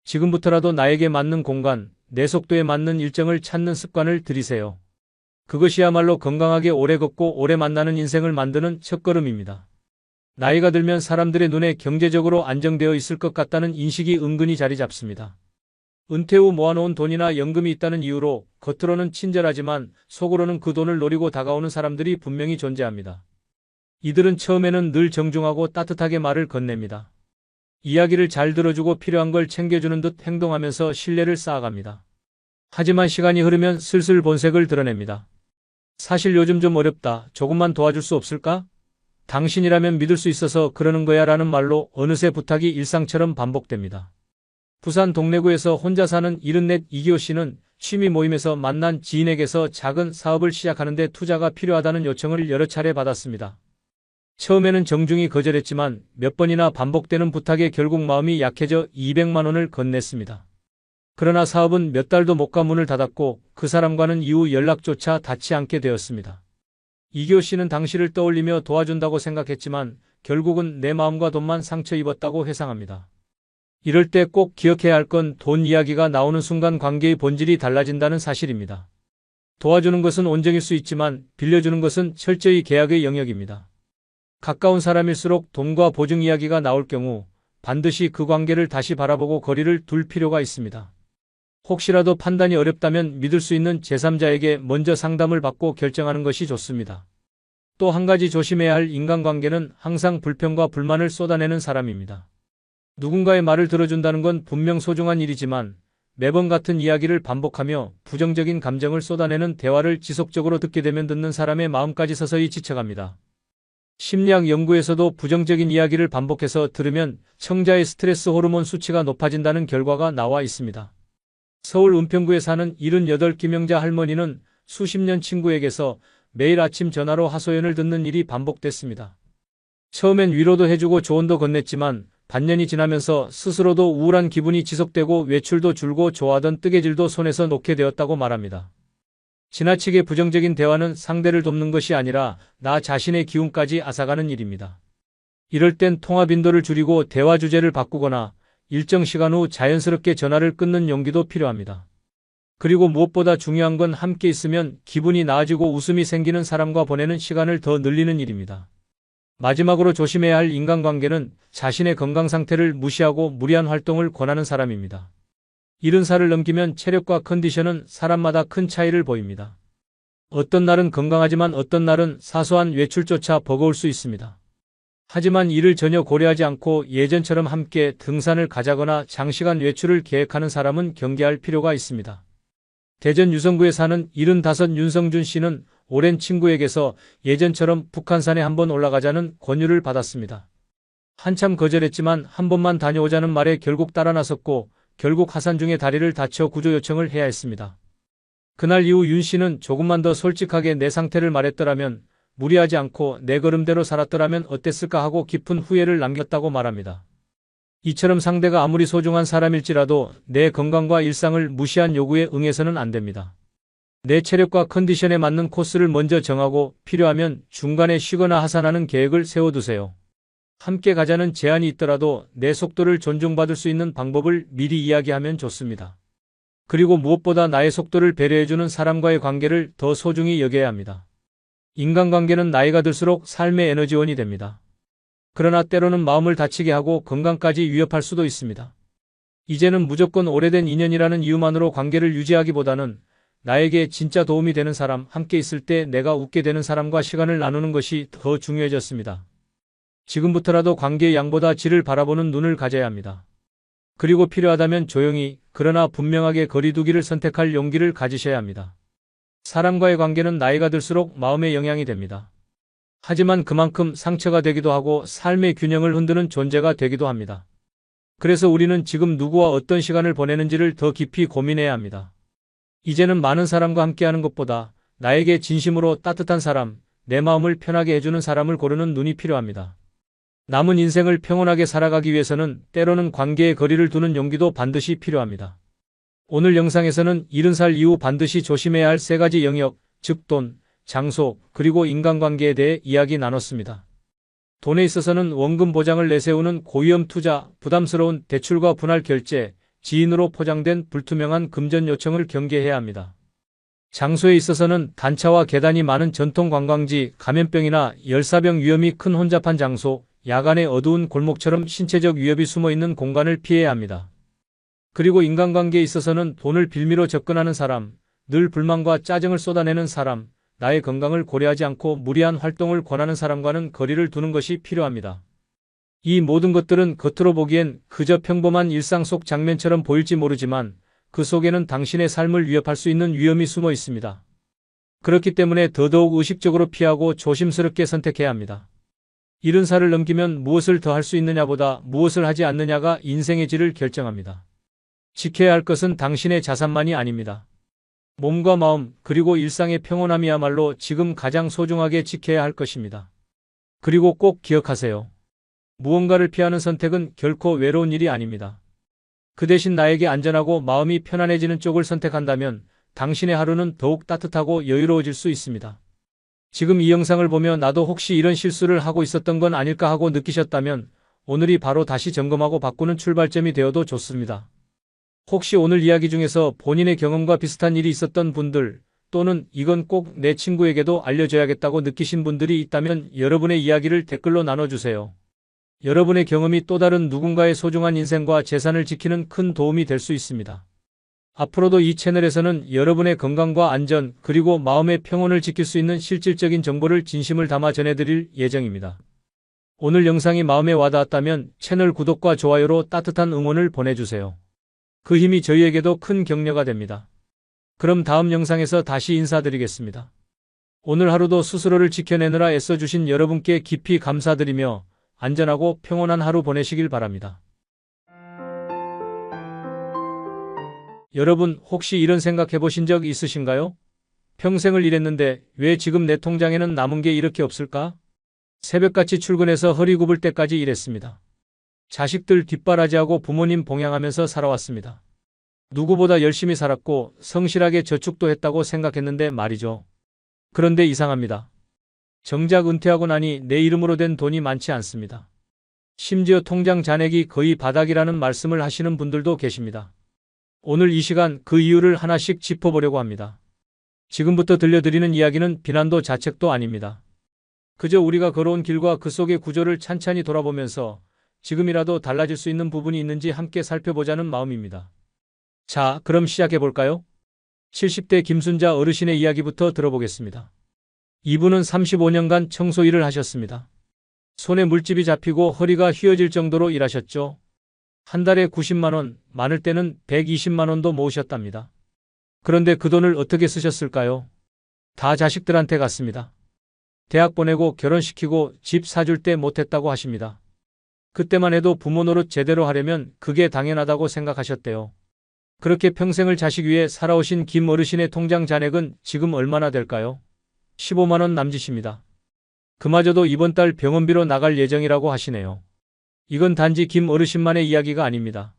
지금부터라도 나에게 맞는 공간, 내 속도에 맞는 일정을 찾는 습관을 들이세요. 그것이야말로 건강하게 오래 걷고 오래 만나는 인생을 만드는 첫걸음입니다. 나이가 들면 사람들의 눈에 경제적으로 안정되어 있을 것 같다는 인식이 은근히 자리 잡습니다. 은퇴 후 모아놓은 돈이나 연금이 있다는 이유로 겉으로는 친절하지만 속으로는 그 돈을 노리고 다가오는 사람들이 분명히 존재합니다. 이들은 처음에는 늘 정중하고 따뜻하게 말을 건넵니다. 이야기를 잘 들어주고 필요한 걸 챙겨주는 듯 행동하면서 신뢰를 쌓아갑니다. 하지만 시간이 흐르면 슬슬 본색을 드러냅니다. 사실 요즘 좀 어렵다. 조금만 도와줄 수 없을까? 당신이라면 믿을 수 있어서 그러는 거야 라는 말로 어느새 부탁이 일상처럼 반복됩니다. 부산 동래구에서 혼자 사는 74 이기호 씨는 취미 모임에서 만난 지인에게서 작은 사업을 시작하는데 투자가 필요하다는 요청을 여러 차례 받았습니다. 처음에는 정중히 거절했지만 몇 번이나 반복되는 부탁에 결국 마음이 약해져 200만 원을 건넸습니다. 그러나 사업은 몇 달도 못 가 문을 닫았고 그 사람과는 이후 연락조차 닿지 않게 되었습니다. 이기호 씨는 당시를 떠올리며 도와준다고 생각했지만 결국은 내 마음과 돈만 상처 입었다고 회상합니다. 이럴 때 꼭 기억해야 할 건 돈 이야기가 나오는 순간 관계의 본질이 달라진다는 사실입니다. 도와주는 것은 온정일 수 있지만 빌려주는 것은 철저히 계약의 영역입니다. 가까운 사람일수록 돈과 보증 이야기가 나올 경우 반드시 그 관계를 다시 바라보고 거리를 둘 필요가 있습니다. 혹시라도 판단이 어렵다면 믿을 수 있는 제3자에게 먼저 상담을 받고 결정하는 것이 좋습니다. 또 한 가지 조심해야 할 인간관계는 항상 불평과 불만을 쏟아내는 사람입니다. 누군가의 말을 들어준다는 건 분명 소중한 일이지만 매번 같은 이야기를 반복하며 부정적인 감정을 쏟아내는 대화를 지속적으로 듣게 되면 듣는 사람의 마음까지 서서히 지쳐갑니다. 심리학 연구에서도 부정적인 이야기를 반복해서 들으면 청자의 스트레스 호르몬 수치가 높아진다는 결과가 나와 있습니다. 서울 은평구에 사는 78 김영자 할머니는 수십 년 친구에게서 매일 아침 전화로 하소연을 듣는 일이 반복됐습니다. 처음엔 위로도 해주고 조언도 건넸지만 반년이 지나면서 스스로도 우울한 기분이 지속되고 외출도 줄고 좋아하던 뜨개질도 손에서 놓게 되었다고 말합니다. 지나치게 부정적인 대화는 상대를 돕는 것이 아니라 나 자신의 기운까지 앗아가는 일입니다. 이럴 땐 통화 빈도를 줄이고 대화 주제를 바꾸거나 일정 시간 후 자연스럽게 전화를 끊는 용기도 필요합니다. 그리고 무엇보다 중요한 건 함께 있으면 기분이 나아지고 웃음이 생기는 사람과 보내는 시간을 더 늘리는 일입니다. 마지막으로 조심해야 할 인간관계는 자신의 건강 상태를 무시하고 무리한 활동을 권하는 사람입니다. 70살을 넘기면 체력과 컨디션은 사람마다 큰 차이를 보입니다. 어떤 날은 건강하지만 어떤 날은 사소한 외출조차 버거울 수 있습니다. 하지만 이를 전혀 고려하지 않고 예전처럼 함께 등산을 가자거나 장시간 외출을 계획하는 사람은 경계할 필요가 있습니다. 대전 유성구에 사는 75 윤성준 씨는 오랜 친구에게서 예전처럼 북한산에 한번 올라가자는 권유를 받았습니다. 한참 거절했지만 한 번만 다녀오자는 말에 결국 따라 나섰고 결국 하산 중에 다리를 다쳐 구조 요청을 해야 했습니다. 그날 이후 윤 씨는 조금만 더 솔직하게 내 상태를 말했더라면, 무리하지 않고 내 걸음대로 살았더라면 어땠을까 하고 깊은 후회를 남겼다고 말합니다. 이처럼 상대가 아무리 소중한 사람일지라도 내 건강과 일상을 무시한 요구에 응해서는 안 됩니다. 내 체력과 컨디션에 맞는 코스를 먼저 정하고 필요하면 중간에 쉬거나 하산하는 계획을 세워두세요. 함께 가자는 제안이 있더라도 내 속도를 존중받을 수 있는 방법을 미리 이야기하면 좋습니다. 그리고 무엇보다 나의 속도를 배려해주는 사람과의 관계를 더 소중히 여겨야 합니다. 인간관계는 나이가 들수록 삶의 에너지원이 됩니다. 그러나 때로는 마음을 다치게 하고 건강까지 위협할 수도 있습니다. 이제는 무조건 오래된 인연이라는 이유만으로 관계를 유지하기보다는 나에게 진짜 도움이 되는 사람, 함께 있을 때 내가 웃게 되는 사람과 시간을 나누는 것이 더 중요해졌습니다. 지금부터라도 관계의 양보다 질을 바라보는 눈을 가져야 합니다. 그리고 필요하다면 조용히, 그러나 분명하게 거리두기를 선택할 용기를 가지셔야 합니다. 사람과의 관계는 나이가 들수록 마음에 영향이 됩니다. 하지만 그만큼 상처가 되기도 하고 삶의 균형을 흔드는 존재가 되기도 합니다. 그래서 우리는 지금 누구와 어떤 시간을 보내는지를 더 깊이 고민해야 합니다. 이제는 많은 사람과 함께하는 것보다 나에게 진심으로 따뜻한 사람, 내 마음을 편하게 해주는 사람을 고르는 눈이 필요합니다. 남은 인생을 평온하게 살아가기 위해서는 때로는 관계의 거리를 두는 용기도 반드시 필요합니다. 오늘 영상에서는 70살 이후 반드시 조심해야 할 3가지 영역, 즉 돈, 장소, 그리고 인간관계에 대해 이야기 나눴습니다. 돈에 있어서는 원금 보장을 내세우는 고위험 투자, 부담스러운 대출과 분할 결제, 지인으로 포장된 불투명한 금전 요청을 경계해야 합니다. 장소에 있어서는 단차와 계단이 많은 전통 관광지, 감염병이나 열사병 위험이 큰 혼잡한 장소, 야간의 어두운 골목처럼 신체적 위협이 숨어있는 공간을 피해야 합니다. 그리고 인간관계에 있어서는 돈을 빌미로 접근하는 사람, 늘 불만과 짜증을 쏟아내는 사람, 나의 건강을 고려하지 않고 무리한 활동을 권하는 사람과는 거리를 두는 것이 필요합니다. 이 모든 것들은 겉으로 보기엔 그저 평범한 일상 속 장면처럼 보일지 모르지만 그 속에는 당신의 삶을 위협할 수 있는 위험이 숨어 있습니다. 그렇기 때문에 더더욱 의식적으로 피하고 조심스럽게 선택해야 합니다. 70살을 넘기면 무엇을 더 할 수 있느냐보다 무엇을 하지 않느냐가 인생의 질을 결정합니다. 지켜야 할 것은 당신의 자산만이 아닙니다. 몸과 마음, 그리고 일상의 평온함이야말로 지금 가장 소중하게 지켜야 할 것입니다. 그리고 꼭 기억하세요. 무언가를 피하는 선택은 결코 외로운 일이 아닙니다. 그 대신 나에게 안전하고 마음이 편안해지는 쪽을 선택한다면 당신의 하루는 더욱 따뜻하고 여유로워질 수 있습니다. 지금 이 영상을 보며 나도 혹시 이런 실수를 하고 있었던 건 아닐까 하고 느끼셨다면 오늘이 바로 다시 점검하고 바꾸는 출발점이 되어도 좋습니다. 혹시 오늘 이야기 중에서 본인의 경험과 비슷한 일이 있었던 분들, 또는 이건 꼭 내 친구에게도 알려줘야겠다고 느끼신 분들이 있다면 여러분의 이야기를 댓글로 나눠주세요. 여러분의 경험이 또 다른 누군가의 소중한 인생과 재산을 지키는 큰 도움이 될 수 있습니다. 앞으로도 이 채널에서는 여러분의 건강과 안전, 그리고 마음의 평온을 지킬 수 있는 실질적인 정보를 진심을 담아 전해드릴 예정입니다. 오늘 영상이 마음에 와닿았다면 채널 구독과 좋아요로 따뜻한 응원을 보내주세요. 그 힘이 저희에게도 큰 격려가 됩니다. 그럼 다음 영상에서 다시 인사드리겠습니다. 오늘 하루도 스스로를 지켜내느라 애써주신 여러분께 깊이 감사드리며 안전하고 평온한 하루 보내시길 바랍니다. 여러분 혹시 이런 생각 해보신 적 있으신가요? 평생을 일했는데 왜 지금 내 통장에는 남은 게 이렇게 없을까? 새벽같이 출근해서 허리 굽을 때까지 일했습니다. 자식들 뒷바라지하고 부모님 봉양하면서 살아왔습니다. 누구보다 열심히 살았고 성실하게 저축도 했다고 생각했는데 말이죠. 그런데 이상합니다. 정작 은퇴하고 나니 내 이름으로 된 돈이 많지 않습니다. 심지어 통장 잔액이 거의 바닥이라는 말씀을 하시는 분들도 계십니다. 오늘 이 시간 그 이유를 하나씩 짚어보려고 합니다. 지금부터 들려드리는 이야기는 비난도 자책도 아닙니다. 그저 우리가 걸어온 길과 그 속의 구조를 찬찬히 돌아보면서 지금이라도 달라질 수 있는 부분이 있는지 함께 살펴보자는 마음입니다. 자, 그럼 시작해 볼까요? 70대 김순자 어르신의 이야기부터 들어보겠습니다. 이분은 35년간 청소 일을 하셨습니다. 손에 물집이 잡히고 허리가 휘어질 정도로 일하셨죠. 한 달에 90만 원, 많을 때는 120만 원도 모으셨답니다. 그런데 그 돈을 어떻게 쓰셨을까요? 다 자식들한테 갔습니다. 대학 보내고 결혼시키고 집 사줄 때 못했다고 하십니다. 그때만 해도 부모 노릇 제대로 하려면 그게 당연하다고 생각하셨대요. 그렇게 평생을 자식 위해 살아오신 김 어르신의 통장 잔액은 지금 얼마나 될까요? 15만 원 남짓입니다. 그마저도 이번 달 병원비로 나갈 예정이라고 하시네요. 이건 단지 김 어르신만의 이야기가 아닙니다.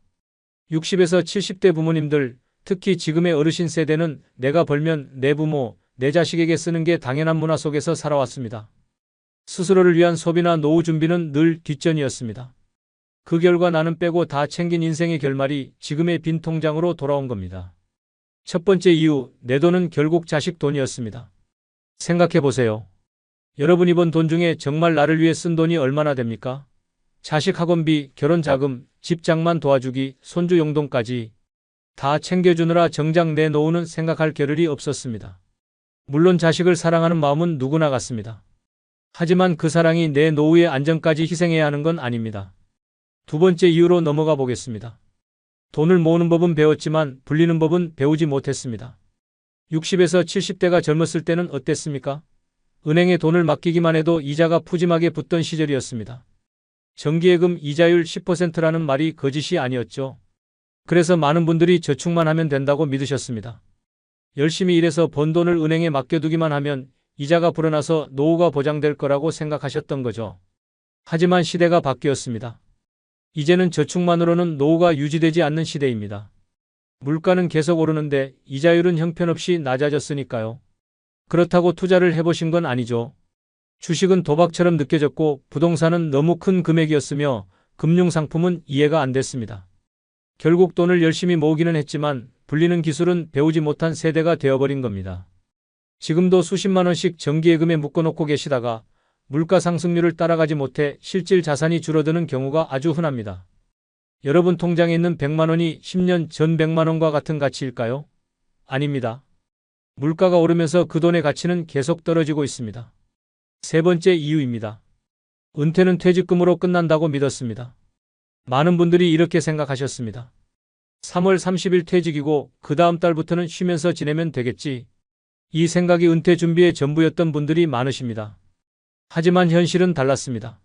60에서 70대 부모님들, 특히 지금의 어르신 세대는 내가 벌면 내 부모, 내 자식에게 쓰는 게 당연한 문화 속에서 살아왔습니다. 스스로를 위한 소비나 노후 준비는 늘 뒷전이었습니다. 그 결과 나는 빼고 다 챙긴 인생의 결말이 지금의 빈 통장으로 돌아온 겁니다. 첫 번째 이유, 내 돈은 결국 자식 돈이었습니다. 생각해 보세요. 여러분이 번 돈 중에 정말 나를 위해 쓴 돈이 얼마나 됩니까? 자식 학원비, 결혼 자금, 집 장만 도와주기, 손주 용돈까지 다 챙겨주느라 정작 내 노후는 생각할 겨를이 없었습니다. 물론 자식을 사랑하는 마음은 누구나 같습니다. 하지만 그 사랑이 내 노후의 안정까지 희생해야 하는 건 아닙니다. 두 번째 이유로 넘어가 보겠습니다. 돈을 모으는 법은 배웠지만 불리는 법은 배우지 못했습니다. 60에서 70대가 젊었을 때는 어땠습니까? 은행에 돈을 맡기기만 해도 이자가 푸짐하게 붙던 시절이었습니다. 정기예금 이자율 10%라는 말이 거짓이 아니었죠. 그래서 많은 분들이 저축만 하면 된다고 믿으셨습니다. 열심히 일해서 번 돈을 은행에 맡겨두기만 하면 이자가 불어나서 노후가 보장될 거라고 생각하셨던 거죠. 하지만 시대가 바뀌었습니다. 이제는 저축만으로는 노후가 유지되지 않는 시대입니다. 물가는 계속 오르는데 이자율은 형편없이 낮아졌으니까요. 그렇다고 투자를 해보신 건 아니죠. 주식은 도박처럼 느껴졌고 부동산은 너무 큰 금액이었으며 금융상품은 이해가 안 됐습니다. 결국 돈을 열심히 모으기는 했지만 불리는 기술은 배우지 못한 세대가 되어버린 겁니다. 지금도 수십만 원씩 정기예금에 묶어놓고 계시다가 물가 상승률을 따라가지 못해 실질 자산이 줄어드는 경우가 아주 흔합니다. 여러분 통장에 있는 100만 원이 10년 전 100만 원과 같은 가치일까요? 아닙니다. 물가가 오르면서 그 돈의 가치는 계속 떨어지고 있습니다. 세 번째 이유입니다. 은퇴는 퇴직금으로 끝난다고 믿었습니다. 많은 분들이 이렇게 생각하셨습니다. 3월 30일 퇴직이고 그 다음 달부터는 쉬면서 지내면 되겠지. 이 생각이 은퇴 준비의 전부였던 분들이 많으십니다. 하지만 현실은 달랐습니다.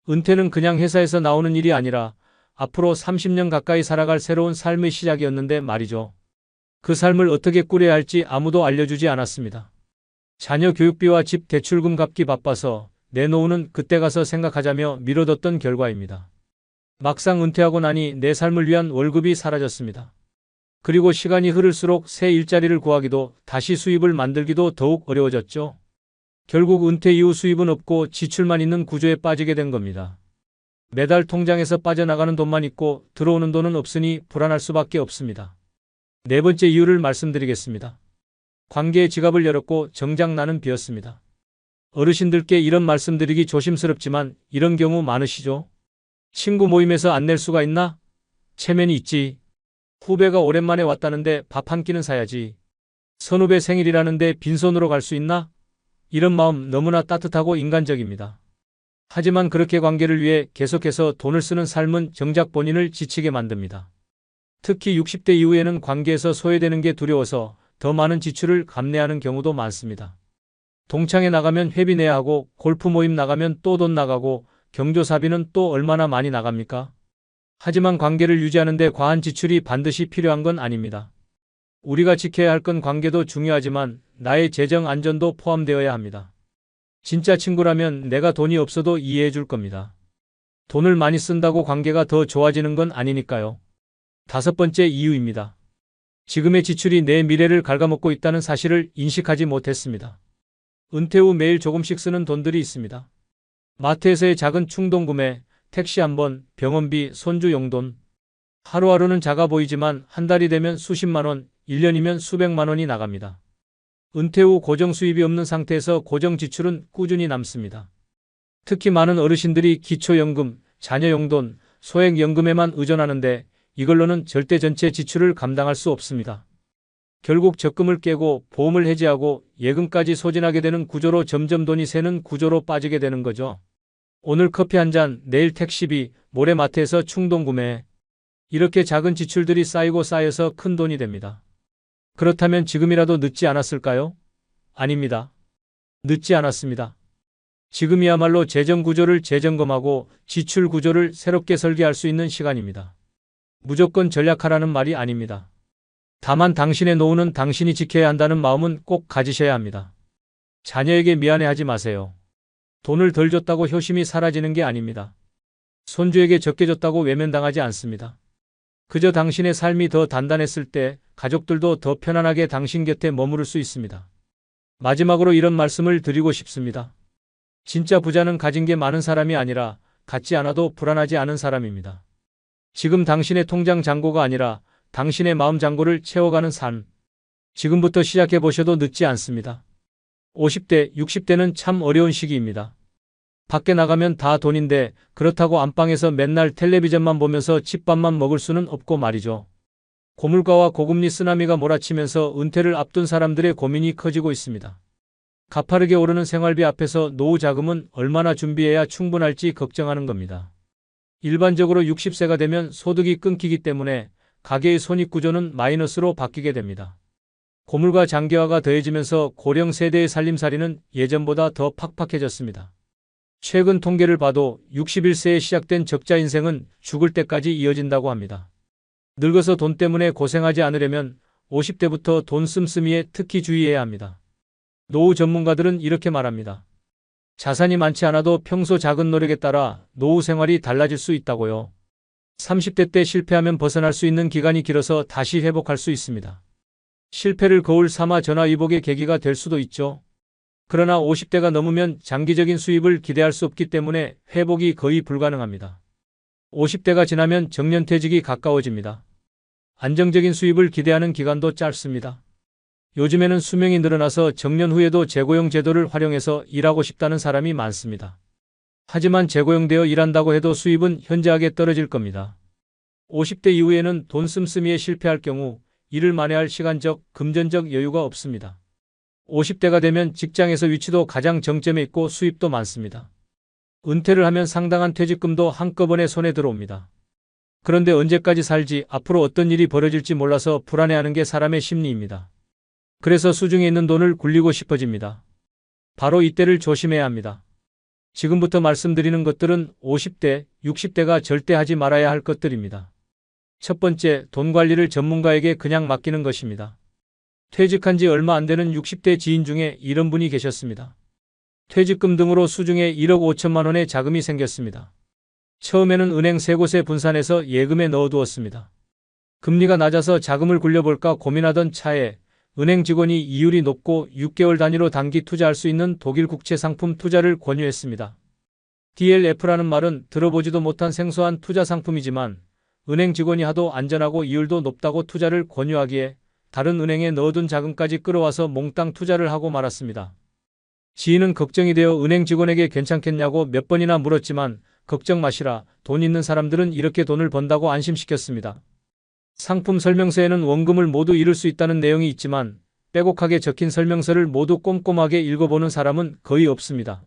은퇴는 그냥 회사에서 나오는 일이 아니라 앞으로 30년 가까이 살아갈 새로운 삶의 시작이었는데 말이죠. 그 삶을 어떻게 꾸려야 할지 아무도 알려주지 않았습니다. 자녀 교육비와 집 대출금 갚기 바빠서 내 노후는 그때 가서 생각하자며 미뤄뒀던 결과입니다. 막상 은퇴하고 나니 내 삶을 위한 월급이 사라졌습니다. 그리고 시간이 흐를수록 새 일자리를 구하기도 다시 수입을 만들기도 더욱 어려워졌죠. 결국 은퇴 이후 수입은 없고 지출만 있는 구조에 빠지게 된 겁니다. 매달 통장에서 빠져나가는 돈만 있고 들어오는 돈은 없으니 불안할 수밖에 없습니다. 네 번째 이유를 말씀드리겠습니다. 관계의 지갑을 열었고 정작 나는 비었습니다. 어르신들께 이런 말씀드리기 조심스럽지만 이런 경우 많으시죠? 친구 모임에서 안 낼 수가 있나? 체면이 있지. 후배가 오랜만에 왔다는데 밥 한 끼는 사야지. 선후배 생일이라는데 빈손으로 갈 수 있나? 이런 마음 너무나 따뜻하고 인간적입니다. 하지만 그렇게 관계를 위해 계속해서 돈을 쓰는 삶은 정작 본인을 지치게 만듭니다. 특히 60대 이후에는 관계에서 소외되는 게 두려워서 더 많은 지출을 감내하는 경우도 많습니다. 동창회 나가면 회비 내야 하고 골프 모임 나가면 또 돈 나가고 경조사비는 또 얼마나 많이 나갑니까? 하지만 관계를 유지하는 데 과한 지출이 반드시 필요한 건 아닙니다. 우리가 지켜야 할 건 관계도 중요하지만 나의 재정 안전도 포함되어야 합니다. 진짜 친구라면 내가 돈이 없어도 이해해 줄 겁니다. 돈을 많이 쓴다고 관계가 더 좋아지는 건 아니니까요. 다섯 번째 이유입니다. 지금의 지출이 내 미래를 갉아먹고 있다는 사실을 인식하지 못했습니다. 은퇴 후 매일 조금씩 쓰는 돈들이 있습니다. 마트에서의 작은 충동 구매, 택시 한 번, 병원비, 손주 용돈. 하루하루는 작아 보이지만 한 달이 되면 수십만 원, 1년이면 수백만 원이 나갑니다. 은퇴 후 고정 수입이 없는 상태에서 고정 지출은 꾸준히 남습니다. 특히 많은 어르신들이 기초연금, 자녀용돈, 소액연금에만 의존하는데 이걸로는 절대 전체 지출을 감당할 수 없습니다. 결국 적금을 깨고 보험을 해지하고 예금까지 소진하게 되는 구조로 점점 돈이 새는 구조로 빠지게 되는 거죠. 오늘 커피 한 잔, 내일 택시비, 모레 마트에서 충동 구매. 이렇게 작은 지출들이 쌓이고 쌓여서 큰 돈이 됩니다. 그렇다면 지금이라도 늦지 않았을까요? 아닙니다. 늦지 않았습니다. 지금이야말로 재정 구조를 재점검하고 지출 구조를 새롭게 설계할 수 있는 시간입니다. 무조건 전략하라는 말이 아닙니다. 다만 당신의 노후는 당신이 지켜야 한다는 마음은 꼭 가지셔야 합니다. 자녀에게 미안해하지 마세요. 돈을 덜 줬다고 효심이 사라지는 게 아닙니다. 손주에게 적게 줬다고 외면당하지 않습니다. 그저 당신의 삶이 더 단단했을 때 가족들도 더 편안하게 당신 곁에 머무를 수 있습니다. 마지막으로 이런 말씀을 드리고 싶습니다. 진짜 부자는 가진 게 많은 사람이 아니라 갖지 않아도 불안하지 않은 사람입니다. 지금 당신의 통장 잔고가 아니라 당신의 마음 잔고를 채워가는 삶. 지금부터 시작해 보셔도 늦지 않습니다. 50대, 60대는 참 어려운 시기입니다. 밖에 나가면 다 돈인데 그렇다고 안방에서 맨날 텔레비전만 보면서 집밥만 먹을 수는 없고 말이죠. 고물가와 고금리 쓰나미가 몰아치면서 은퇴를 앞둔 사람들의 고민이 커지고 있습니다. 가파르게 오르는 생활비 앞에서 노후 자금은 얼마나 준비해야 충분할지 걱정하는 겁니다. 일반적으로 60세가 되면 소득이 끊기기 때문에 가계의 손익구조는 마이너스로 바뀌게 됩니다. 고물가 장기화가 더해지면서 고령 세대의 살림살이는 예전보다 더 팍팍해졌습니다. 최근 통계를 봐도 61세에 시작된 적자 인생은 죽을 때까지 이어진다고 합니다. 늙어서 돈 때문에 고생하지 않으려면 50대부터 돈 씀씀이에 특히 주의해야 합니다. 노후 전문가들은 이렇게 말합니다. 자산이 많지 않아도 평소 작은 노력에 따라 노후 생활이 달라질 수 있다고요. 30대 때 실패하면 벗어날 수 있는 기간이 길어서 다시 회복할 수 있습니다. 실패를 거울 삼아 전화위복의 계기가 될 수도 있죠. 그러나 50대가 넘으면 장기적인 수입을 기대할 수 없기 때문에 회복이 거의 불가능합니다. 50대가 지나면 정년퇴직이 가까워집니다. 안정적인 수입을 기대하는 기간도 짧습니다. 요즘에는 수명이 늘어나서 정년 후에도 재고용 제도를 활용해서 일하고 싶다는 사람이 많습니다. 하지만 재고용되어 일한다고 해도 수입은 현저하게 떨어질 겁니다. 50대 이후에는 돈 씀씀이에 실패할 경우 일을 만회할 시간적, 금전적 여유가 없습니다. 50대가 되면 직장에서 위치도 가장 정점에 있고 수입도 많습니다. 은퇴를 하면 상당한 퇴직금도 한꺼번에 손에 들어옵니다. 그런데 언제까지 살지, 앞으로 어떤 일이 벌어질지 몰라서 불안해하는 게 사람의 심리입니다. 그래서 수중에 있는 돈을 굴리고 싶어집니다. 바로 이때를 조심해야 합니다. 지금부터 말씀드리는 것들은 50대, 60대가 절대 하지 말아야 할 것들입니다. 첫 번째, 돈 관리를 전문가에게 그냥 맡기는 것입니다. 퇴직한 지 얼마 안 되는 60대 지인 중에 이런 분이 계셨습니다. 퇴직금 등으로 수중에 1억 5천만 원의 자금이 생겼습니다. 처음에는 은행 3곳에 분산해서 예금에 넣어두었습니다. 금리가 낮아서 자금을 굴려볼까 고민하던 차에 은행 직원이 이율이 높고 6개월 단위로 단기 투자할 수 있는 독일 국채 상품 투자를 권유했습니다. DLF라는 말은 들어보지도 못한 생소한 투자 상품이지만 은행 직원이 하도 안전하고 이율도 높다고 투자를 권유하기에 다른 은행에 넣어둔 자금까지 끌어와서 몽땅 투자를 하고 말았습니다. 지인은 걱정이 되어 은행 직원에게 괜찮겠냐고 몇 번이나 물었지만 걱정 마시라, 돈 있는 사람들은 이렇게 돈을 번다고 안심시켰습니다. 상품 설명서에는 원금을 모두 잃을 수 있다는 내용이 있지만 빼곡하게 적힌 설명서를 모두 꼼꼼하게 읽어보는 사람은 거의 없습니다.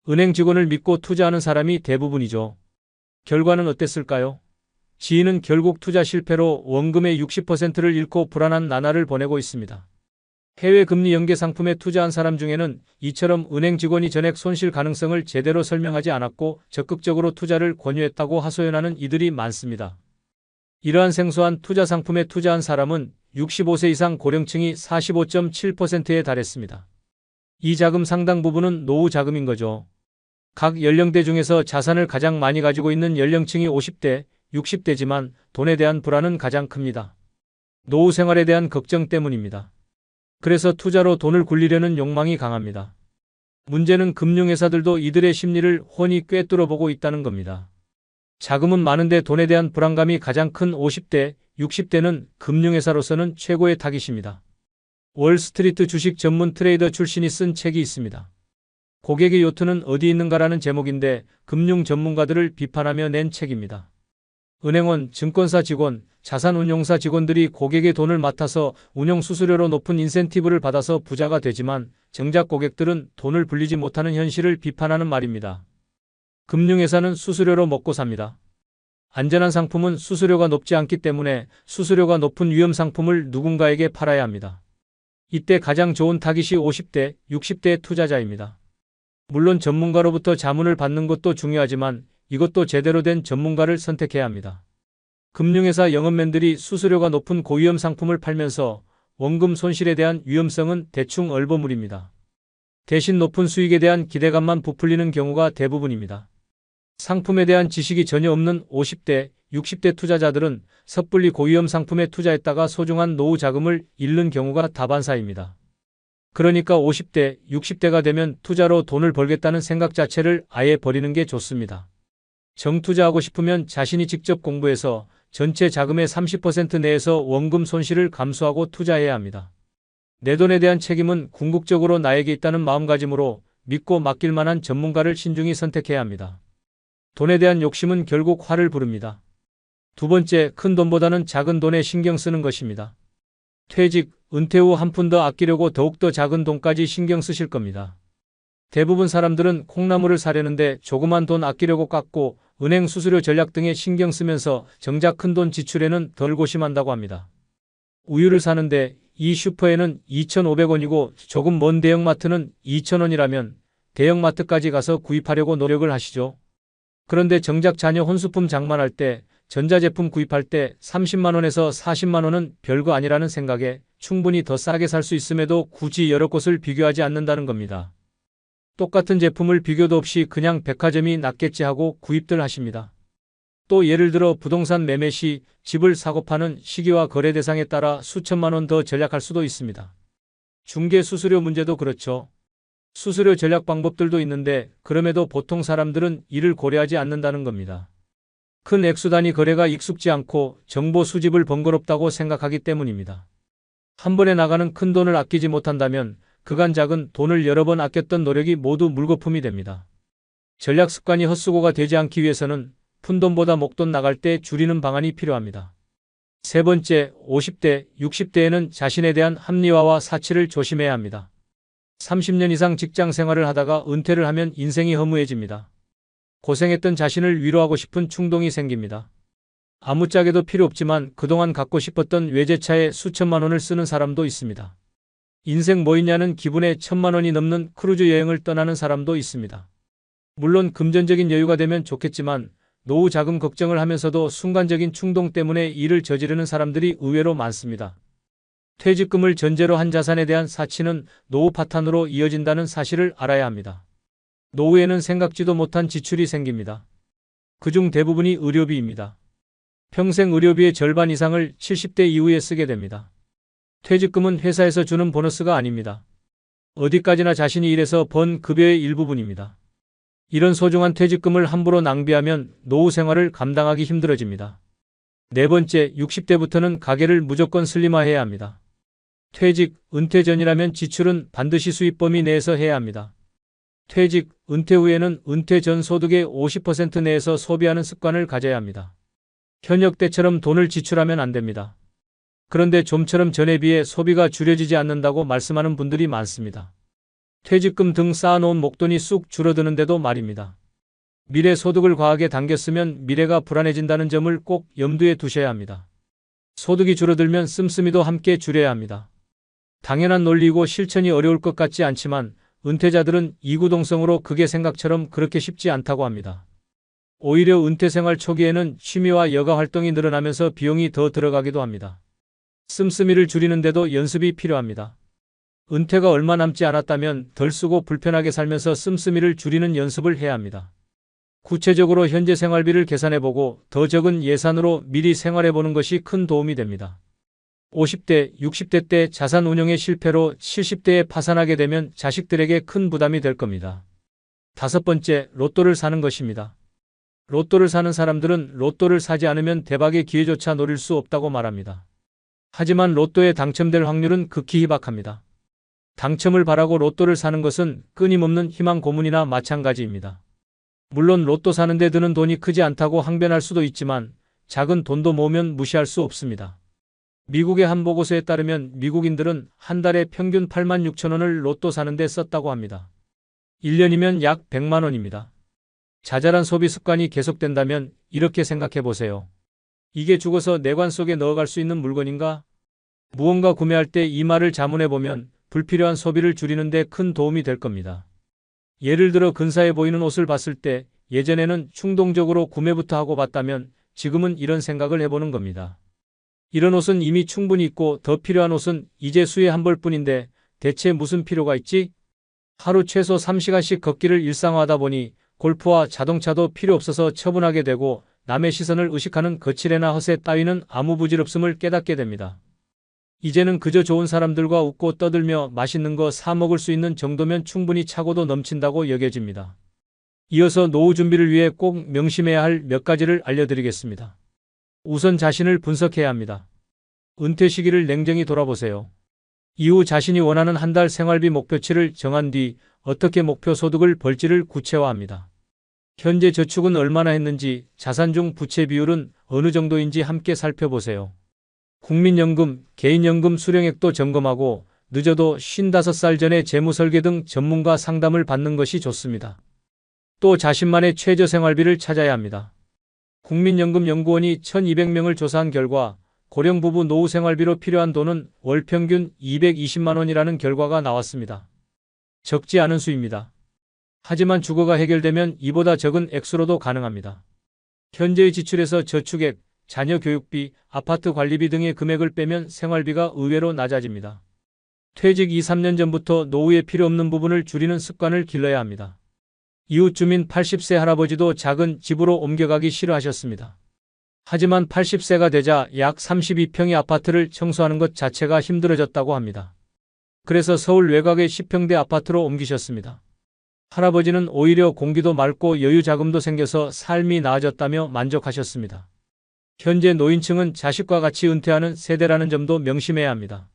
은행 직원을 믿고 투자하는 사람이 대부분이죠. 결과는 어땠을까요? 지인은 결국 투자 실패로 원금의 60%를 잃고 불안한 나날을 보내고 있습니다. 해외 금리 연계 상품에 투자한 사람 중에는 이처럼 은행 직원이 전액 손실 가능성을 제대로 설명하지 않았고 적극적으로 투자를 권유했다고 하소연하는 이들이 많습니다. 이러한 생소한 투자 상품에 투자한 사람은 65세 이상 고령층이 45.7%에 달했습니다. 이 자금 상당 부분은 노후 자금인 거죠. 각 연령대 중에서 자산을 가장 많이 가지고 있는 연령층이 50대, 60대지만 돈에 대한 불안은 가장 큽니다. 노후 생활에 대한 걱정 때문입니다. 그래서 투자로 돈을 굴리려는 욕망이 강합니다. 문제는 금융회사들도 이들의 심리를 훤히 꿰뚫어 보고 있다는 겁니다. 자금은 많은데 돈에 대한 불안감이 가장 큰 50대, 60대는 금융회사로서는 최고의 타깃입니다. 월스트리트 주식 전문 트레이더 출신이 쓴 책이 있습니다. 고객의 요트는 어디 있는가라는 제목인데 금융 전문가들을 비판하며 낸 책입니다. 은행원, 증권사 직원, 자산운용사 직원들이 고객의 돈을 맡아서 운용 수수료로 높은 인센티브를 받아서 부자가 되지만 정작 고객들은 돈을 불리지 못하는 현실을 비판하는 말입니다. 금융회사는 수수료로 먹고 삽니다. 안전한 상품은 수수료가 높지 않기 때문에 수수료가 높은 위험 상품을 누군가에게 팔아야 합니다. 이때 가장 좋은 타깃이 50대, 60대 투자자입니다. 물론 전문가로부터 자문을 받는 것도 중요하지만 이것도 제대로 된 전문가를 선택해야 합니다. 금융회사 영업맨들이 수수료가 높은 고위험 상품을 팔면서 원금 손실에 대한 위험성은 대충 얼버무립니다. 대신 높은 수익에 대한 기대감만 부풀리는 경우가 대부분입니다. 상품에 대한 지식이 전혀 없는 50대, 60대 투자자들은 섣불리 고위험 상품에 투자했다가 소중한 노후 자금을 잃는 경우가 다반사입니다. 그러니까 50대, 60대가 되면 투자로 돈을 벌겠다는 생각 자체를 아예 버리는 게 좋습니다. 정투자하고 싶으면 자신이 직접 공부해서 전체 자금의 30% 내에서 원금 손실을 감수하고 투자해야 합니다. 내 돈에 대한 책임은 궁극적으로 나에게 있다는 마음가짐으로 믿고 맡길 만한 전문가를 신중히 선택해야 합니다. 돈에 대한 욕심은 결국 화를 부릅니다. 두 번째, 큰 돈보다는 작은 돈에 신경 쓰는 것입니다. 퇴직, 은퇴 후 한 푼 더 아끼려고 더욱더 작은 돈까지 신경 쓰실 겁니다. 대부분 사람들은 콩나물을 사려는데 조그만 돈 아끼려고 깎고 은행 수수료 전략 등에 신경 쓰면서 정작 큰 돈 지출에는 덜 고심한다고 합니다. 우유를 사는데 이 슈퍼에는 2,500원이고 조금 먼 대형마트는 2,000원이라면 대형마트까지 가서 구입하려고 노력을 하시죠. 그런데 정작 자녀 혼수품 장만할 때, 전자제품 구입할 때 30만 원에서 40만 원은 별거 아니라는 생각에 충분히 더 싸게 살 수 있음에도 굳이 여러 곳을 비교하지 않는다는 겁니다. 똑같은 제품을 비교도 없이 그냥 백화점이 낫겠지 하고 구입들 하십니다. 또 예를 들어 부동산 매매 시 집을 사고 파는 시기와 거래 대상에 따라 수천만 원 더 절약할 수도 있습니다. 중개 수수료 문제도 그렇죠. 수수료 전략 방법들도 있는데 그럼에도 보통 사람들은 이를 고려하지 않는다는 겁니다. 큰 액수 단위 거래가 익숙지 않고 정보 수집을 번거롭다고 생각하기 때문입니다. 한 번에 나가는 큰 돈을 아끼지 못한다면 그간 작은 돈을 여러 번 아꼈던 노력이 모두 물거품이 됩니다. 전략 습관이 헛수고가 되지 않기 위해서는 푼돈보다 목돈 나갈 때 줄이는 방안이 필요합니다. 세 번째, 50대, 60대에는 자신에 대한 합리화와 사치를 조심해야 합니다. 30년 이상 직장 생활을 하다가 은퇴를 하면 인생이 허무해집니다. 고생했던 자신을 위로하고 싶은 충동이 생깁니다. 아무짝에도 필요 없지만 그동안 갖고 싶었던 외제차에 수천만 원을 쓰는 사람도 있습니다. 인생 뭐 있냐는 기분에 1,000만 원이 넘는 크루즈 여행을 떠나는 사람도 있습니다. 물론 금전적인 여유가 되면 좋겠지만 노후 자금 걱정을 하면서도 순간적인 충동 때문에 일을 저지르는 사람들이 의외로 많습니다. 퇴직금을 전제로 한 자산에 대한 사치는 노후 파탄으로 이어진다는 사실을 알아야 합니다. 노후에는 생각지도 못한 지출이 생깁니다. 그중 대부분이 의료비입니다. 평생 의료비의 절반 이상을 70대 이후에 쓰게 됩니다. 퇴직금은 회사에서 주는 보너스가 아닙니다. 어디까지나 자신이 일해서 번 급여의 일부분입니다. 이런 소중한 퇴직금을 함부로 낭비하면 노후 생활을 감당하기 힘들어집니다. 네 번째, 60대부터는 가계를 무조건 슬림화해야 합니다. 퇴직, 은퇴 전이라면 지출은 반드시 수입 범위 내에서 해야 합니다. 퇴직, 은퇴 후에는 은퇴 전 소득의 50% 내에서 소비하는 습관을 가져야 합니다. 현역 때처럼 돈을 지출하면 안 됩니다. 그런데 좀처럼 전에 비해 소비가 줄여지지 않는다고 말씀하는 분들이 많습니다. 퇴직금 등 쌓아놓은 목돈이 쑥 줄어드는데도 말입니다. 미래 소득을 과하게 당겼으면 미래가 불안해진다는 점을 꼭 염두에 두셔야 합니다. 소득이 줄어들면 씀씀이도 함께 줄여야 합니다. 당연한 논리이고 실천이 어려울 것 같지 않지만 은퇴자들은 이구동성으로 그게 생각처럼 그렇게 쉽지 않다고 합니다. 오히려 은퇴 생활 초기에는 취미와 여가 활동이 늘어나면서 비용이 더 들어가기도 합니다. 씀씀이를 줄이는데도 연습이 필요합니다. 은퇴가 얼마 남지 않았다면 덜 쓰고 불편하게 살면서 씀씀이를 줄이는 연습을 해야 합니다. 구체적으로 현재 생활비를 계산해보고 더 적은 예산으로 미리 생활해보는 것이 큰 도움이 됩니다. 50대, 60대 때 자산 운용의 실패로 70대에 파산하게 되면 자식들에게 큰 부담이 될 겁니다. 다섯 번째, 로또를 사는 것입니다. 로또를 사는 사람들은 로또를 사지 않으면 대박의 기회조차 노릴 수 없다고 말합니다. 하지만 로또에 당첨될 확률은 극히 희박합니다. 당첨을 바라고 로또를 사는 것은 끊임없는 희망 고문이나 마찬가지입니다. 물론 로또 사는데 드는 돈이 크지 않다고 항변할 수도 있지만 작은 돈도 모으면 무시할 수 없습니다. 미국의 한 보고서에 따르면 미국인들은 한 달에 평균 8만 6천 원을 로또 사는데 썼다고 합니다. 1년이면 약 100만 원입니다. 자잘한 소비 습관이 계속된다면 이렇게 생각해 보세요. 이게 죽어서 내관 속에 넣어갈 수 있는 물건인가? 무언가 구매할 때 이 말을 자문해 보면 불필요한 소비를 줄이는 데 큰 도움이 될 겁니다. 예를 들어 근사해 보이는 옷을 봤을 때 예전에는 충동적으로 구매부터 하고 봤다면 지금은 이런 생각을 해보는 겁니다. 이런 옷은 이미 충분히 있고 더 필요한 옷은 이제 수에 한 벌뿐인데 대체 무슨 필요가 있지? 하루 최소 3시간씩 걷기를 일상화하다 보니 골프와 자동차도 필요 없어서 처분하게 되고 남의 시선을 의식하는 거칠애나 허세 따위는 아무 부질없음을 깨닫게 됩니다. 이제는 그저 좋은 사람들과 웃고 떠들며 맛있는 거 사 먹을 수 있는 정도면 충분히 차고도 넘친다고 여겨집니다. 이어서 노후 준비를 위해 꼭 명심해야 할 몇 가지를 알려드리겠습니다. 우선 자신을 분석해야 합니다. 은퇴 시기를 냉정히 돌아보세요. 이후 자신이 원하는 한 달 생활비 목표치를 정한 뒤 어떻게 목표 소득을 벌지를 구체화합니다. 현재 저축은 얼마나 했는지, 자산 중 부채 비율은 어느 정도인지 함께 살펴보세요. 국민연금, 개인연금 수령액도 점검하고 늦어도 55살 전에 재무설계 등 전문가 상담을 받는 것이 좋습니다. 또 자신만의 최저 생활비를 찾아야 합니다. 국민연금연구원이 1200명을 조사한 결과 고령 부부 노후 생활비로 필요한 돈은 월 평균 220만 원이라는 결과가 나왔습니다. 적지 않은 수입니다. 하지만 주거가 해결되면 이보다 적은 액수로도 가능합니다. 현재의 지출에서 저축액, 자녀 교육비, 아파트 관리비 등의 금액을 빼면 생활비가 의외로 낮아집니다. 퇴직 2-3년 전부터 노후에 필요 없는 부분을 줄이는 습관을 길러야 합니다. 이웃 주민 80세 할아버지도 작은 집으로 옮겨가기 싫어하셨습니다. 하지만 80세가 되자 약 32평의 아파트를 청소하는 것 자체가 힘들어졌다고 합니다. 그래서 서울 외곽의 10평대 아파트로 옮기셨습니다. 할아버지는 오히려 공기도 맑고 여유 자금도 생겨서 삶이 나아졌다며 만족하셨습니다. 현재 노인층은 자식과 같이 은퇴하는 세대라는 점도 명심해야 합니다.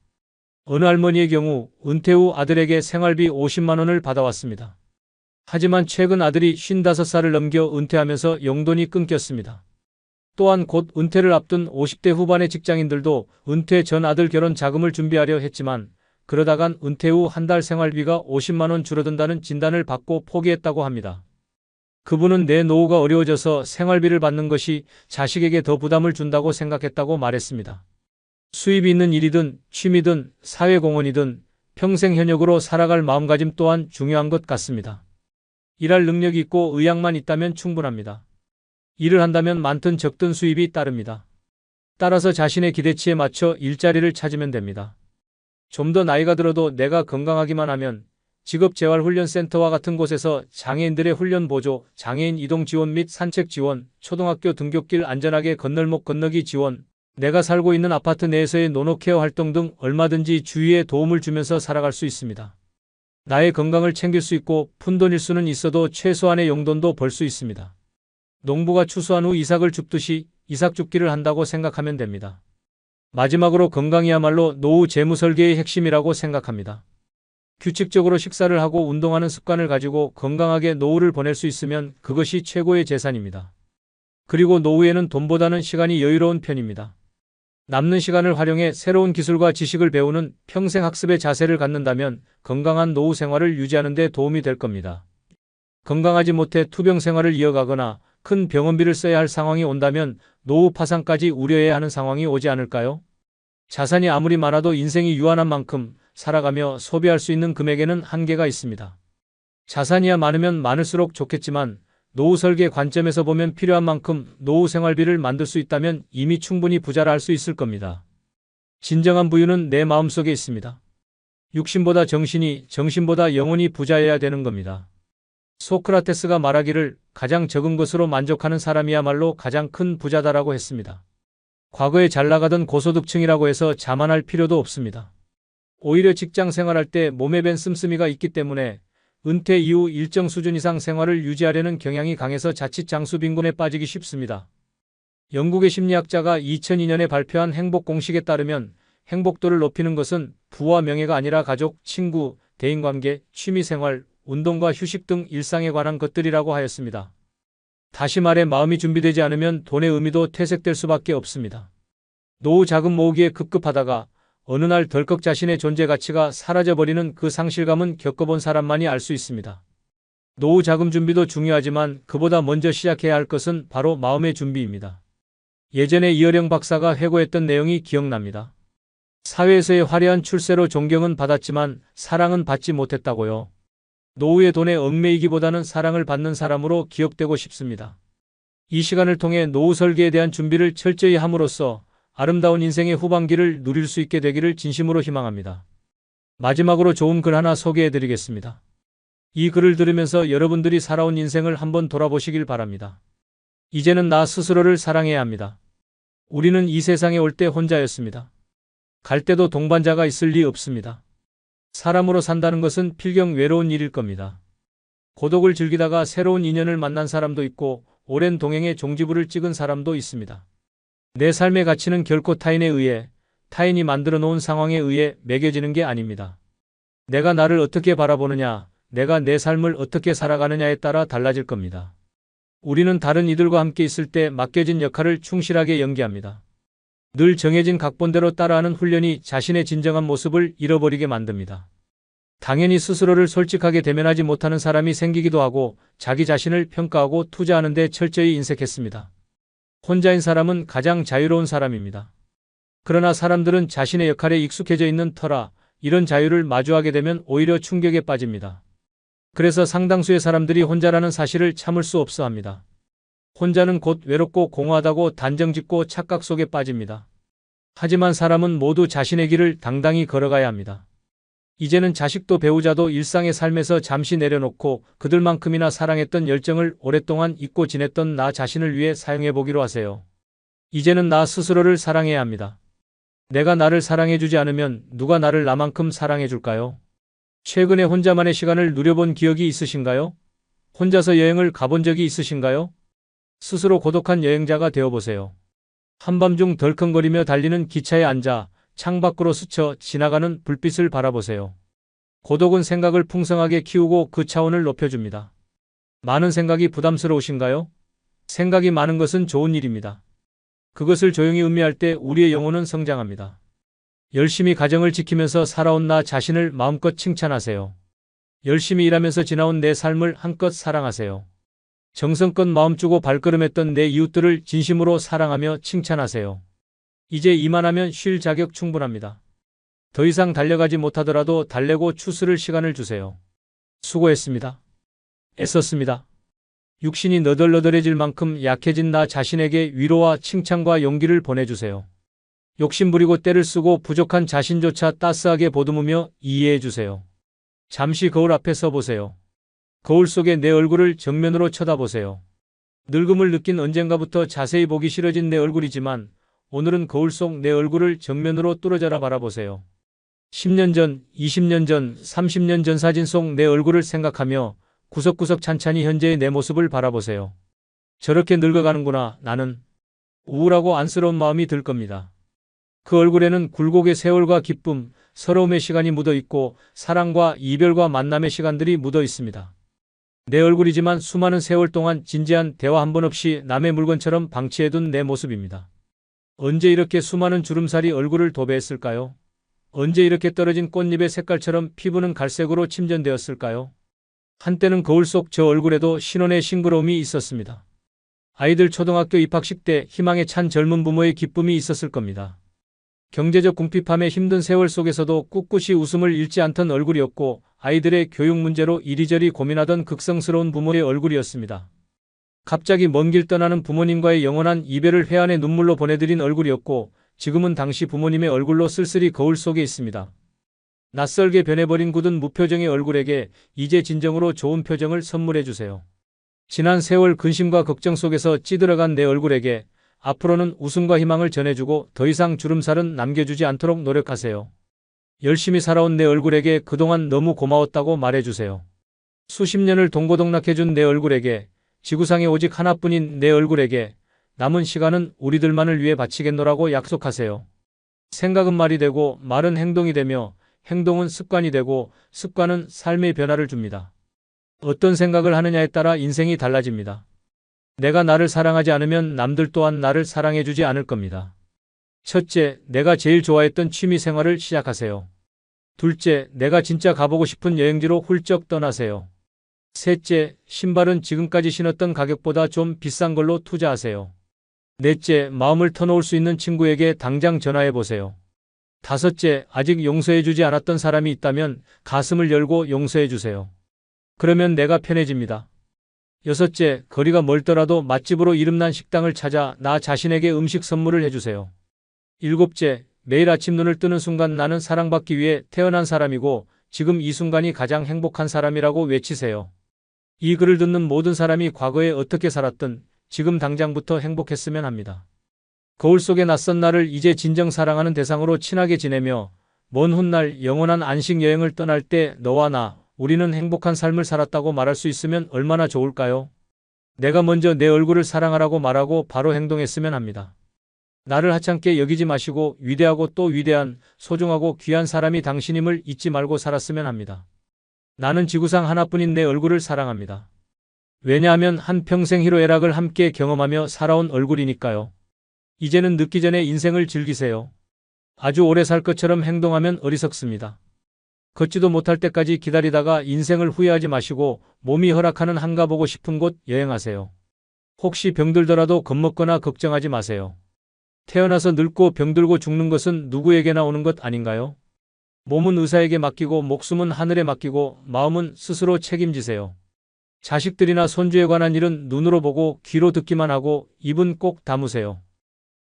어느 할머니의 경우 은퇴 후 아들에게 생활비 50만 원을 받아왔습니다. 하지만 최근 아들이 55살을 넘겨 은퇴하면서 용돈이 끊겼습니다. 또한 곧 은퇴를 앞둔 50대 후반의 직장인들도 은퇴 전 아들 결혼 자금을 준비하려 했지만 그러다간 은퇴 후 한 달 생활비가 50만 원 줄어든다는 진단을 받고 포기했다고 합니다. 그분은 내 노후가 어려워져서 생활비를 받는 것이 자식에게 더 부담을 준다고 생각했다고 말했습니다. 수입이 있는 일이든 취미든 사회공헌이든 평생 현역으로 살아갈 마음가짐 또한 중요한 것 같습니다. 일할 능력이 있고 의향만 있다면 충분합니다. 일을 한다면 많든 적든 수입이 따릅니다. 따라서 자신의 기대치에 맞춰 일자리를 찾으면 됩니다. 좀 더 나이가 들어도 내가 건강하기만 하면 직업재활훈련센터와 같은 곳에서 장애인들의 훈련 보조, 장애인 이동 지원 및 산책 지원, 초등학교 등굣길 안전하게 건널목 건너기 지원, 내가 살고 있는 아파트 내에서의 노노케어 활동 등 얼마든지 주위에 도움을 주면서 살아갈 수 있습니다. 나의 건강을 챙길 수 있고 푼돈일 수는 있어도 최소한의 용돈도 벌 수 있습니다. 농부가 추수한 후 이삭을 줍듯이 이삭 줍기를 한다고 생각하면 됩니다. 마지막으로 건강이야말로 노후 재무 설계의 핵심이라고 생각합니다. 규칙적으로 식사를 하고 운동하는 습관을 가지고 건강하게 노후를 보낼 수 있으면 그것이 최고의 재산입니다. 그리고 노후에는 돈보다는 시간이 여유로운 편입니다. 남는 시간을 활용해 새로운 기술과 지식을 배우는 평생 학습의 자세를 갖는다면 건강한 노후 생활을 유지하는 데 도움이 될 겁니다. 건강하지 못해 투병 생활을 이어가거나 큰 병원비를 써야 할 상황이 온다면 노후 파산까지 우려해야 하는 상황이 오지 않을까요? 자산이 아무리 많아도 인생이 유한한 만큼 살아가며 소비할 수 있는 금액에는 한계가 있습니다. 자산이야 많으면 많을수록 좋겠지만 노후 설계 관점에서 보면 필요한 만큼 노후 생활비를 만들 수 있다면 이미 충분히 부자라 할 수 있을 겁니다. 진정한 부유는 내 마음속에 있습니다. 육신보다 정신이, 정신보다 영혼이 부자여야 되는 겁니다. 소크라테스가 말하기를 가장 적은 것으로 만족하는 사람이야말로 가장 큰 부자다라고 했습니다. 과거에 잘 나가던 고소득층이라고 해서 자만할 필요도 없습니다. 오히려 직장 생활할 때 몸에 밴 씀씀이가 있기 때문에 은퇴 이후 일정 수준 이상 생활을 유지하려는 경향이 강해서 자칫 장수 빈곤에 빠지기 쉽습니다. 영국의 심리학자가 2002년에 발표한 행복 공식에 따르면 행복도를 높이는 것은 부와 명예가 아니라 가족, 친구, 대인관계, 취미생활, 운동과 휴식 등 일상에 관한 것들이라고 하였습니다. 다시 말해 마음이 준비되지 않으면 돈의 의미도 퇴색될 수밖에 없습니다. 노후 자금 모으기에 급급하다가 어느 날 덜컥 자신의 존재 가치가 사라져버리는 그 상실감은 겪어본 사람만이 알 수 있습니다. 노후 자금 준비도 중요하지만 그보다 먼저 시작해야 할 것은 바로 마음의 준비입니다. 예전에 이어령 박사가 회고했던 내용이 기억납니다. 사회에서의 화려한 출세로 존경은 받았지만 사랑은 받지 못했다고요. 노후의 돈에 얽매이기보다는 사랑을 받는 사람으로 기억되고 싶습니다. 이 시간을 통해 노후 설계에 대한 준비를 철저히 함으로써 아름다운 인생의 후반기를 누릴 수 있게 되기를 진심으로 희망합니다. 마지막으로 좋은 글 하나 소개해드리겠습니다. 이 글을 들으면서 여러분들이 살아온 인생을 한번 돌아보시길 바랍니다. 이제는 나 스스로를 사랑해야 합니다. 우리는 이 세상에 올 때 혼자였습니다. 갈 때도 동반자가 있을 리 없습니다. 사람으로 산다는 것은 필경 외로운 일일 겁니다. 고독을 즐기다가 새로운 인연을 만난 사람도 있고 오랜 동행의 종지부를 찍은 사람도 있습니다. 내 삶의 가치는 결코 타인에 의해, 타인이 만들어 놓은 상황에 의해 매겨지는 게 아닙니다. 내가 나를 어떻게 바라보느냐, 내가 내 삶을 어떻게 살아가느냐에 따라 달라질 겁니다. 우리는 다른 이들과 함께 있을 때 맡겨진 역할을 충실하게 연기합니다. 늘 정해진 각본대로 따라하는 훈련이 자신의 진정한 모습을 잃어버리게 만듭니다. 당연히 스스로를 솔직하게 대면하지 못하는 사람이 생기기도 하고 자기 자신을 평가하고 투자하는 데 철저히 인색했습니다. 혼자인 사람은 가장 자유로운 사람입니다. 그러나 사람들은 자신의 역할에 익숙해져 있는 터라 이런 자유를 마주하게 되면 오히려 충격에 빠집니다. 그래서 상당수의 사람들이 혼자라는 사실을 참을 수 없어 합니다. 혼자는 곧 외롭고 공허하다고 단정짓고 착각 속에 빠집니다. 하지만 사람은 모두 자신의 길을 당당히 걸어가야 합니다. 이제는 자식도 배우자도 일상의 삶에서 잠시 내려놓고 그들만큼이나 사랑했던 열정을 오랫동안 잊고 지냈던 나 자신을 위해 사용해보기로 하세요. 이제는 나 스스로를 사랑해야 합니다. 내가 나를 사랑해주지 않으면 누가 나를 나만큼 사랑해줄까요? 최근에 혼자만의 시간을 누려본 기억이 있으신가요? 혼자서 여행을 가본 적이 있으신가요? 스스로 고독한 여행자가 되어보세요. 한밤중 덜컹거리며 달리는 기차에 앉아 창밖으로 스쳐 지나가는 불빛을 바라보세요. 고독은 생각을 풍성하게 키우고 그 차원을 높여줍니다. 많은 생각이 부담스러우신가요? 생각이 많은 것은 좋은 일입니다. 그것을 조용히 음미할 때 우리의 영혼은 성장합니다. 열심히 가정을 지키면서 살아온 나 자신을 마음껏 칭찬하세요. 열심히 일하면서 지나온 내 삶을 한껏 사랑하세요. 정성껏 마음 주고 발걸음했던 내 이웃들을 진심으로 사랑하며 칭찬하세요. 이제 이만하면 쉴 자격 충분합니다. 더 이상 달려가지 못하더라도 달래고 추스를 시간을 주세요. 수고했습니다. 애썼습니다. 육신이 너덜너덜해질 만큼 약해진 나 자신에게 위로와 칭찬과 용기를 보내주세요. 욕심부리고 때를 쓰고 부족한 자신조차 따스하게 보듬으며 이해해주세요. 잠시 거울 앞에 서 보세요. 거울 속에 내 얼굴을 정면으로 쳐다보세요. 늙음을 느낀 언젠가부터 자세히 보기 싫어진 내 얼굴이지만 오늘은 거울 속 내 얼굴을 정면으로 뚫어져라 바라보세요. 10년 전, 20년 전, 30년 전 사진 속 내 얼굴을 생각하며 구석구석 찬찬히 현재의 내 모습을 바라보세요. 저렇게 늙어가는구나, 나는. 우울하고 안쓰러운 마음이 들 겁니다. 그 얼굴에는 굴곡의 세월과 기쁨, 서러움의 시간이 묻어 있고 사랑과 이별과 만남의 시간들이 묻어 있습니다. 내 얼굴이지만 수많은 세월 동안 진지한 대화 한 번 없이 남의 물건처럼 방치해둔 내 모습입니다. 언제 이렇게 수많은 주름살이 얼굴을 도배했을까요? 언제 이렇게 떨어진 꽃잎의 색깔처럼 피부는 갈색으로 침전되었을까요? 한때는 거울 속 저 얼굴에도 신혼의 싱그러움이 있었습니다. 아이들 초등학교 입학식 때 희망에 찬 젊은 부모의 기쁨이 있었을 겁니다. 경제적 궁핍함의 힘든 세월 속에서도 꿋꿋이 웃음을 잃지 않던 얼굴이었고 아이들의 교육 문제로 이리저리 고민하던 극성스러운 부모의 얼굴이었습니다. 갑자기 먼 길 떠나는 부모님과의 영원한 이별을 회한의 눈물로 보내드린 얼굴이었고 지금은 당시 부모님의 얼굴로 쓸쓸히 거울 속에 있습니다. 낯설게 변해버린 굳은 무표정의 얼굴에게 이제 진정으로 좋은 표정을 선물해주세요. 지난 세월 근심과 걱정 속에서 찌들어간 내 얼굴에게 앞으로는 웃음과 희망을 전해주고 더 이상 주름살은 남겨주지 않도록 노력하세요. 열심히 살아온 내 얼굴에게 그동안 너무 고마웠다고 말해주세요. 수십 년을 동고동락해준 내 얼굴에게, 지구상에 오직 하나뿐인 내 얼굴에게 남은 시간은 우리들만을 위해 바치겠노라고 약속하세요. 생각은 말이 되고 말은 행동이 되며 행동은 습관이 되고 습관은 삶의 변화를 줍니다. 어떤 생각을 하느냐에 따라 인생이 달라집니다. 내가 나를 사랑하지 않으면 남들 또한 나를 사랑해주지 않을 겁니다. 첫째, 내가 제일 좋아했던 취미 생활을 시작하세요. 둘째, 내가 진짜 가보고 싶은 여행지로 훌쩍 떠나세요. 셋째, 신발은 지금까지 신었던 가격보다 좀 비싼 걸로 투자하세요. 넷째, 마음을 터놓을 수 있는 친구에게 당장 전화해 보세요. 다섯째, 아직 용서해주지 않았던 사람이 있다면 가슴을 열고 용서해 주세요. 그러면 내가 편해집니다. 여섯째, 거리가 멀더라도 맛집으로 이름난 식당을 찾아 나 자신에게 음식 선물을 해주세요. 일곱째, 매일 아침 눈을 뜨는 순간 나는 사랑받기 위해 태어난 사람이고 지금 이 순간이 가장 행복한 사람이라고 외치세요. 이 글을 듣는 모든 사람이 과거에 어떻게 살았든 지금 당장부터 행복했으면 합니다. 거울 속의 낯선 나를 이제 진정 사랑하는 대상으로 친하게 지내며 먼 훗날 영원한 안식 여행을 떠날 때 너와 나, 우리는 행복한 삶을 살았다고 말할 수 있으면 얼마나 좋을까요? 내가 먼저 내 얼굴을 사랑하라고 말하고 바로 행동했으면 합니다. 나를 하찮게 여기지 마시고 위대하고 또 위대한, 소중하고 귀한 사람이 당신임을 잊지 말고 살았으면 합니다. 나는 지구상 하나뿐인 내 얼굴을 사랑합니다. 왜냐하면 한평생 희로애락을 함께 경험하며 살아온 얼굴이니까요. 이제는 늦기 전에 인생을 즐기세요. 아주 오래 살 것처럼 행동하면 어리석습니다. 걷지도 못할 때까지 기다리다가 인생을 후회하지 마시고 몸이 허락하는 한가 보고 싶은 곳 여행하세요. 혹시 병들더라도 겁먹거나 걱정하지 마세요. 태어나서 늙고 병들고 죽는 것은 누구에게나 오는 것 아닌가요? 몸은 의사에게 맡기고 목숨은 하늘에 맡기고 마음은 스스로 책임지세요. 자식들이나 손주에 관한 일은 눈으로 보고 귀로 듣기만 하고 입은 꼭 다무세요.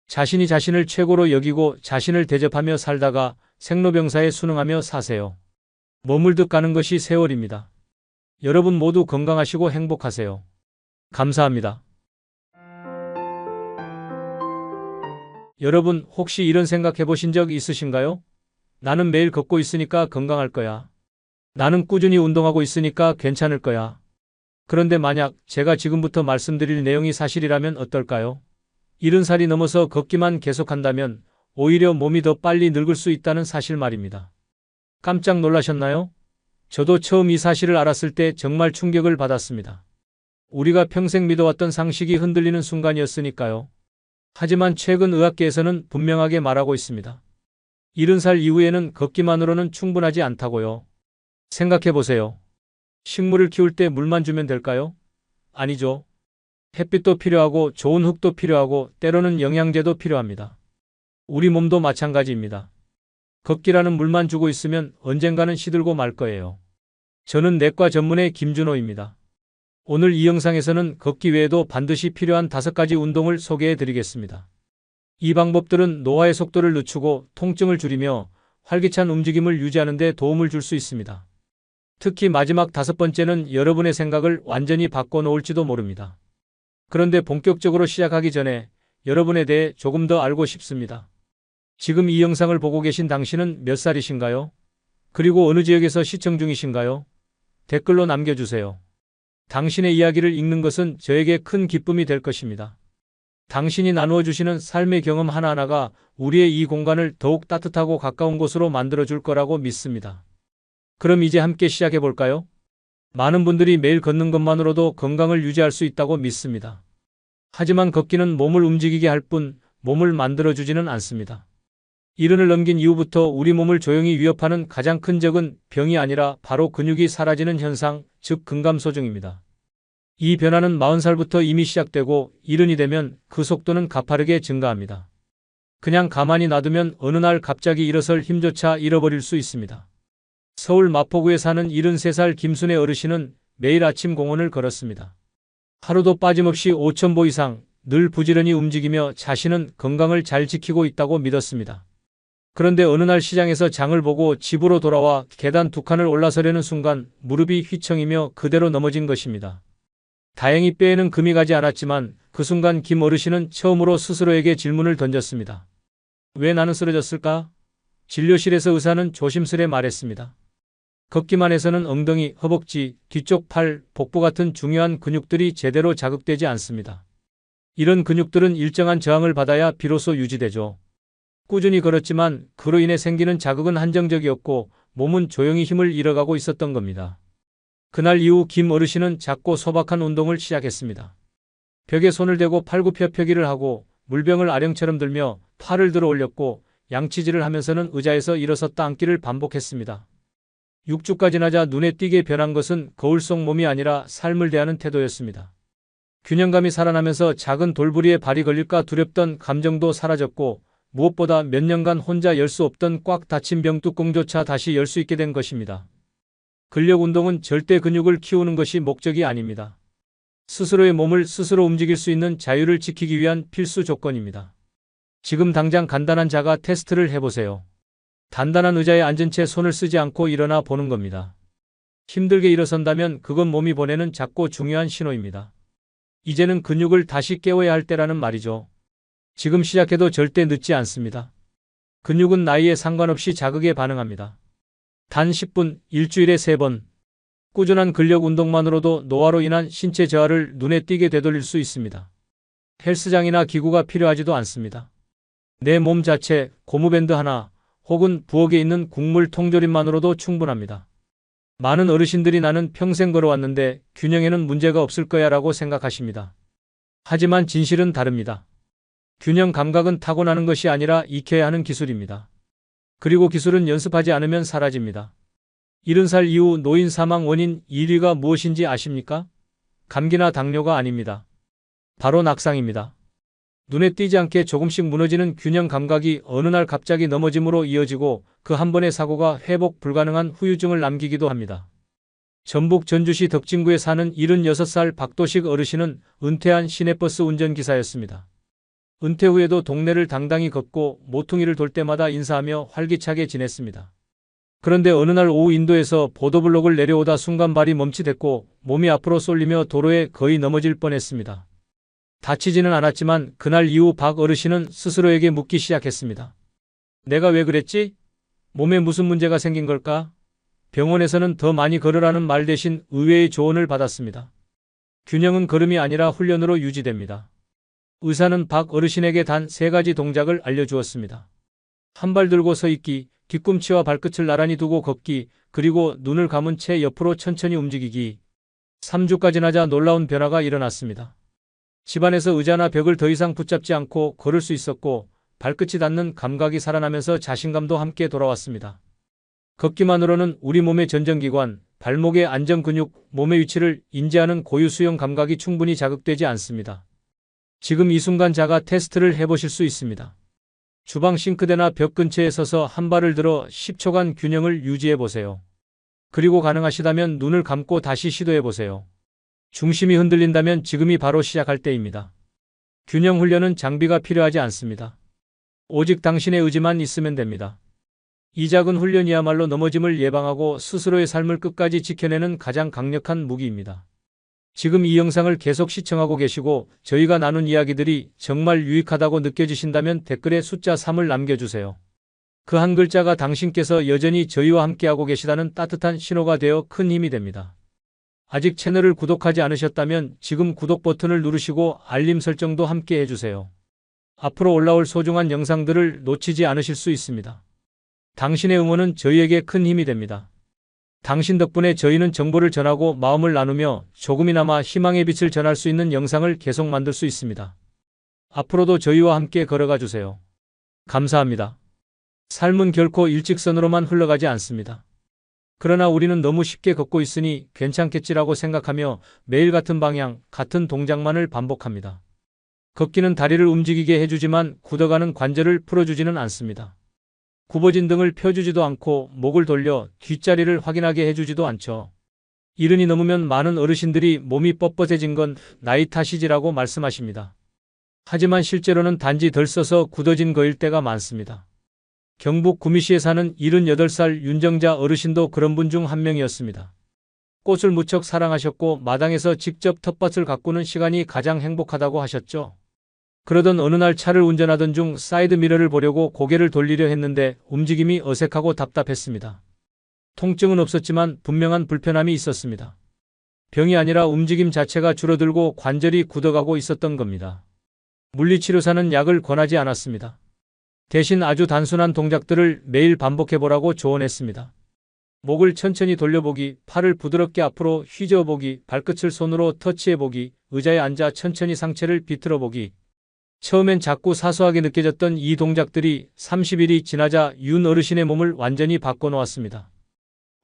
자신이 자신을 최고로 여기고 자신을 대접하며 살다가 생로병사에 순응하며 사세요. 머물듯 가는 것이 세월입니다. 여러분 모두 건강하시고 행복하세요. 감사합니다. 여러분 혹시 이런 생각 해보신 적 있으신가요? 나는 매일 걷고 있으니까 건강할 거야. 나는 꾸준히 운동하고 있으니까 괜찮을 거야. 그런데 만약 제가 지금부터 말씀드릴 내용이 사실이라면 어떨까요? 70살이 넘어서 걷기만 계속한다면 오히려 몸이 더 빨리 늙을 수 있다는 사실 말입니다. 깜짝 놀라셨나요? 저도 처음 이 사실을 알았을 때 정말 충격을 받았습니다. 우리가 평생 믿어왔던 상식이 흔들리는 순간이었으니까요. 하지만 최근 의학계에서는 분명하게 말하고 있습니다. 70살 이후에는 걷기만으로는 충분하지 않다고요. 생각해보세요. 식물을 키울 때 물만 주면 될까요? 아니죠. 햇빛도 필요하고 좋은 흙도 필요하고 때로는 영양제도 필요합니다. 우리 몸도 마찬가지입니다. 걷기라는 물만 주고 있으면 언젠가는 시들고 말 거예요. 저는 내과 전문의 김준호입니다. 오늘 이 영상에서는 걷기 외에도 반드시 필요한 5가지 운동을 소개해 드리겠습니다. 이 방법들은 노화의 속도를 늦추고 통증을 줄이며 활기찬 움직임을 유지하는 데 도움을 줄 수 있습니다. 특히 마지막 5번째는 여러분의 생각을 완전히 바꿔놓을지도 모릅니다. 그런데 본격적으로 시작하기 전에 여러분에 대해 조금 더 알고 싶습니다. 지금 이 영상을 보고 계신 당신은 몇 살이신가요? 그리고 어느 지역에서 시청 중이신가요? 댓글로 남겨주세요. 당신의 이야기를 읽는 것은 저에게 큰 기쁨이 될 것입니다. 당신이 나누어 주시는 삶의 경험 하나하나가 우리의 이 공간을 더욱 따뜻하고 가까운 곳으로 만들어줄 거라고 믿습니다. 그럼 이제 함께 시작해 볼까요? 많은 분들이 매일 걷는 것만으로도 건강을 유지할 수 있다고 믿습니다. 하지만 걷기는 몸을 움직이게 할 뿐 몸을 만들어주지는 않습니다. 70을 넘긴 이후부터 우리 몸을 조용히 위협하는 가장 큰 적은 병이 아니라 바로 근육이 사라지는 현상, 즉 근감소증입니다. 이 변화는 40살부터 이미 시작되고 70이 되면 그 속도는 가파르게 증가합니다. 그냥 가만히 놔두면 어느 날 갑자기 일어설 힘조차 잃어버릴 수 있습니다. 서울 마포구에 사는 73살 김순애 어르신은 매일 아침 공원을 걸었습니다. 하루도 빠짐없이 5,000보 이상 늘 부지런히 움직이며 자신은 건강을 잘 지키고 있다고 믿었습니다. 그런데 어느 날 시장에서 장을 보고 집으로 돌아와 계단 2칸을 올라서려는 순간 무릎이 휘청이며 그대로 넘어진 것입니다. 다행히 뼈에는 금이 가지 않았지만 그 순간 김 어르신은 처음으로 스스로에게 질문을 던졌습니다. 왜 나는 쓰러졌을까? 진료실에서 의사는 조심스레 말했습니다. 걷기만 해서는 엉덩이, 허벅지, 뒤쪽 팔, 복부 같은 중요한 근육들이 제대로 자극되지 않습니다. 이런 근육들은 일정한 저항을 받아야 비로소 유지되죠. 꾸준히 걸었지만 그로 인해 생기는 자극은 한정적이었고 몸은 조용히 힘을 잃어가고 있었던 겁니다. 그날 이후 김 어르신은 작고 소박한 운동을 시작했습니다. 벽에 손을 대고 팔굽혀펴기를 하고 물병을 아령처럼 들며 팔을 들어 올렸고 양치질을 하면서는 의자에서 일어섰다 앉기를 반복했습니다. 6주가 지나자 눈에 띄게 변한 것은 거울 속 몸이 아니라 삶을 대하는 태도였습니다. 균형감이 살아나면서 작은 돌부리에 발이 걸릴까 두렵던 감정도 사라졌고 무엇보다 몇 년간 혼자 열 수 없던 꽉 닫힌 병뚜껑조차 다시 열 수 있게 된 것입니다. 근력 운동은 절대 근육을 키우는 것이 목적이 아닙니다. 스스로의 몸을 스스로 움직일 수 있는 자유를 지키기 위한 필수 조건입니다. 지금 당장 간단한 자가 테스트를 해보세요. 단단한 의자에 앉은 채 손을 쓰지 않고 일어나 보는 겁니다. 힘들게 일어선다면 그건 몸이 보내는 작고 중요한 신호입니다. 이제는 근육을 다시 깨워야 할 때라는 말이죠. 지금 시작해도 절대 늦지 않습니다. 근육은 나이에 상관없이 자극에 반응합니다. 단 10분, 일주일에 3번. 꾸준한 근력 운동만으로도 노화로 인한 신체 저하를 눈에 띄게 되돌릴 수 있습니다. 헬스장이나 기구가 필요하지도 않습니다. 내 몸 자체, 고무밴드 하나, 혹은 부엌에 있는 국물 통조림만으로도 충분합니다. 많은 어르신들이 나는 평생 걸어왔는데 균형에는 문제가 없을 거야 라고 생각하십니다. 하지만 진실은 다릅니다. 균형 감각은 타고나는 것이 아니라 익혀야 하는 기술입니다. 그리고 기술은 연습하지 않으면 사라집니다. 70살 이후 노인 사망 원인 1위가 무엇인지 아십니까? 감기나 당뇨가 아닙니다. 바로 낙상입니다. 눈에 띄지 않게 조금씩 무너지는 균형 감각이 어느 날 갑자기 넘어짐으로 이어지고 그 한 번의 사고가 회복 불가능한 후유증을 남기기도 합니다. 전북 전주시 덕진구에 사는 76살 박도식 어르신은 은퇴한 시내버스 운전기사였습니다. 은퇴 후에도 동네를 당당히 걷고 모퉁이를 돌 때마다 인사하며 활기차게 지냈습니다. 그런데 어느 날 오후 인도에서 보도블록을 내려오다 순간 발이 멈칫했고 몸이 앞으로 쏠리며 도로에 거의 넘어질 뻔했습니다. 다치지는 않았지만 그날 이후 박 어르신은 스스로에게 묻기 시작했습니다. 내가 왜 그랬지? 몸에 무슨 문제가 생긴 걸까? 병원에서는 더 많이 걸으라는 말 대신 의외의 조언을 받았습니다. 균형은 걸음이 아니라 훈련으로 유지됩니다. 의사는 박 어르신에게 단 3가지 동작을 알려주었습니다. 한 발 들고 서 있기, 뒤꿈치와 발끝을 나란히 두고 걷기, 그리고 눈을 감은 채 옆으로 천천히 움직이기. 3주가 지나자 놀라운 변화가 일어났습니다. 집안에서 의자나 벽을 더 이상 붙잡지 않고 걸을 수 있었고 발끝이 닿는 감각이 살아나면서 자신감도 함께 돌아왔습니다. 걷기만으로는 우리 몸의 전정기관, 발목의 안정근육, 몸의 위치를 인지하는 고유 수용 감각이 충분히 자극되지 않습니다. 지금 이 순간 자가 테스트를 해보실 수 있습니다. 주방 싱크대나 벽 근처에 서서 한 발을 들어 10초간 균형을 유지해보세요. 그리고 가능하시다면 눈을 감고 다시 시도해보세요. 중심이 흔들린다면 지금이 바로 시작할 때입니다. 균형 훈련은 장비가 필요하지 않습니다. 오직 당신의 의지만 있으면 됩니다. 이 작은 훈련이야말로 넘어짐을 예방하고 스스로의 삶을 끝까지 지켜내는 가장 강력한 무기입니다. 지금 이 영상을 계속 시청하고 계시고 저희가 나눈 이야기들이 정말 유익하다고 느껴지신다면 댓글에 숫자 3을 남겨주세요. 그 한 글자가 당신께서 여전히 저희와 함께하고 계시다는 따뜻한 신호가 되어 큰 힘이 됩니다. 아직 채널을 구독하지 않으셨다면 지금 구독 버튼을 누르시고 알림 설정도 함께 해주세요. 앞으로 올라올 소중한 영상들을 놓치지 않으실 수 있습니다. 당신의 응원은 저희에게 큰 힘이 됩니다. 당신 덕분에 저희는 정보를 전하고 마음을 나누며 조금이나마 희망의 빛을 전할 수 있는 영상을 계속 만들 수 있습니다. 앞으로도 저희와 함께 걸어가 주세요. 감사합니다. 삶은 결코 일직선으로만 흘러가지 않습니다. 그러나 우리는 너무 쉽게 걷고 있으니 괜찮겠지라고 생각하며 매일 같은 방향, 같은 동작만을 반복합니다. 걷기는 다리를 움직이게 해주지만 굳어가는 관절을 풀어주지는 않습니다. 굽어진 등을 펴주지도 않고 목을 돌려 뒷자리를 확인하게 해주지도 않죠. 70이 넘으면 많은 어르신들이 몸이 뻣뻣해진 건 나이 탓이지라고 말씀하십니다. 하지만 실제로는 단지 덜 써서 굳어진 거일 때가 많습니다. 경북 구미시에 사는 78살 윤정자 어르신도 그런 분 중 한 명이었습니다. 꽃을 무척 사랑하셨고 마당에서 직접 텃밭을 가꾸는 시간이 가장 행복하다고 하셨죠. 그러던 어느 날 차를 운전하던 중 사이드미러를 보려고 고개를 돌리려 했는데 움직임이 어색하고 답답했습니다. 통증은 없었지만 분명한 불편함이 있었습니다. 병이 아니라 움직임 자체가 줄어들고 관절이 굳어가고 있었던 겁니다. 물리치료사는 약을 권하지 않았습니다. 대신 아주 단순한 동작들을 매일 반복해보라고 조언했습니다. 목을 천천히 돌려보기, 팔을 부드럽게 앞으로 휘저어보기, 발끝을 손으로 터치해보기, 의자에 앉아 천천히 상체를 비틀어보기. 처음엔 작고 사소하게 느껴졌던 이 동작들이 30일이 지나자 윤 어르신의 몸을 완전히 바꿔놓았습니다.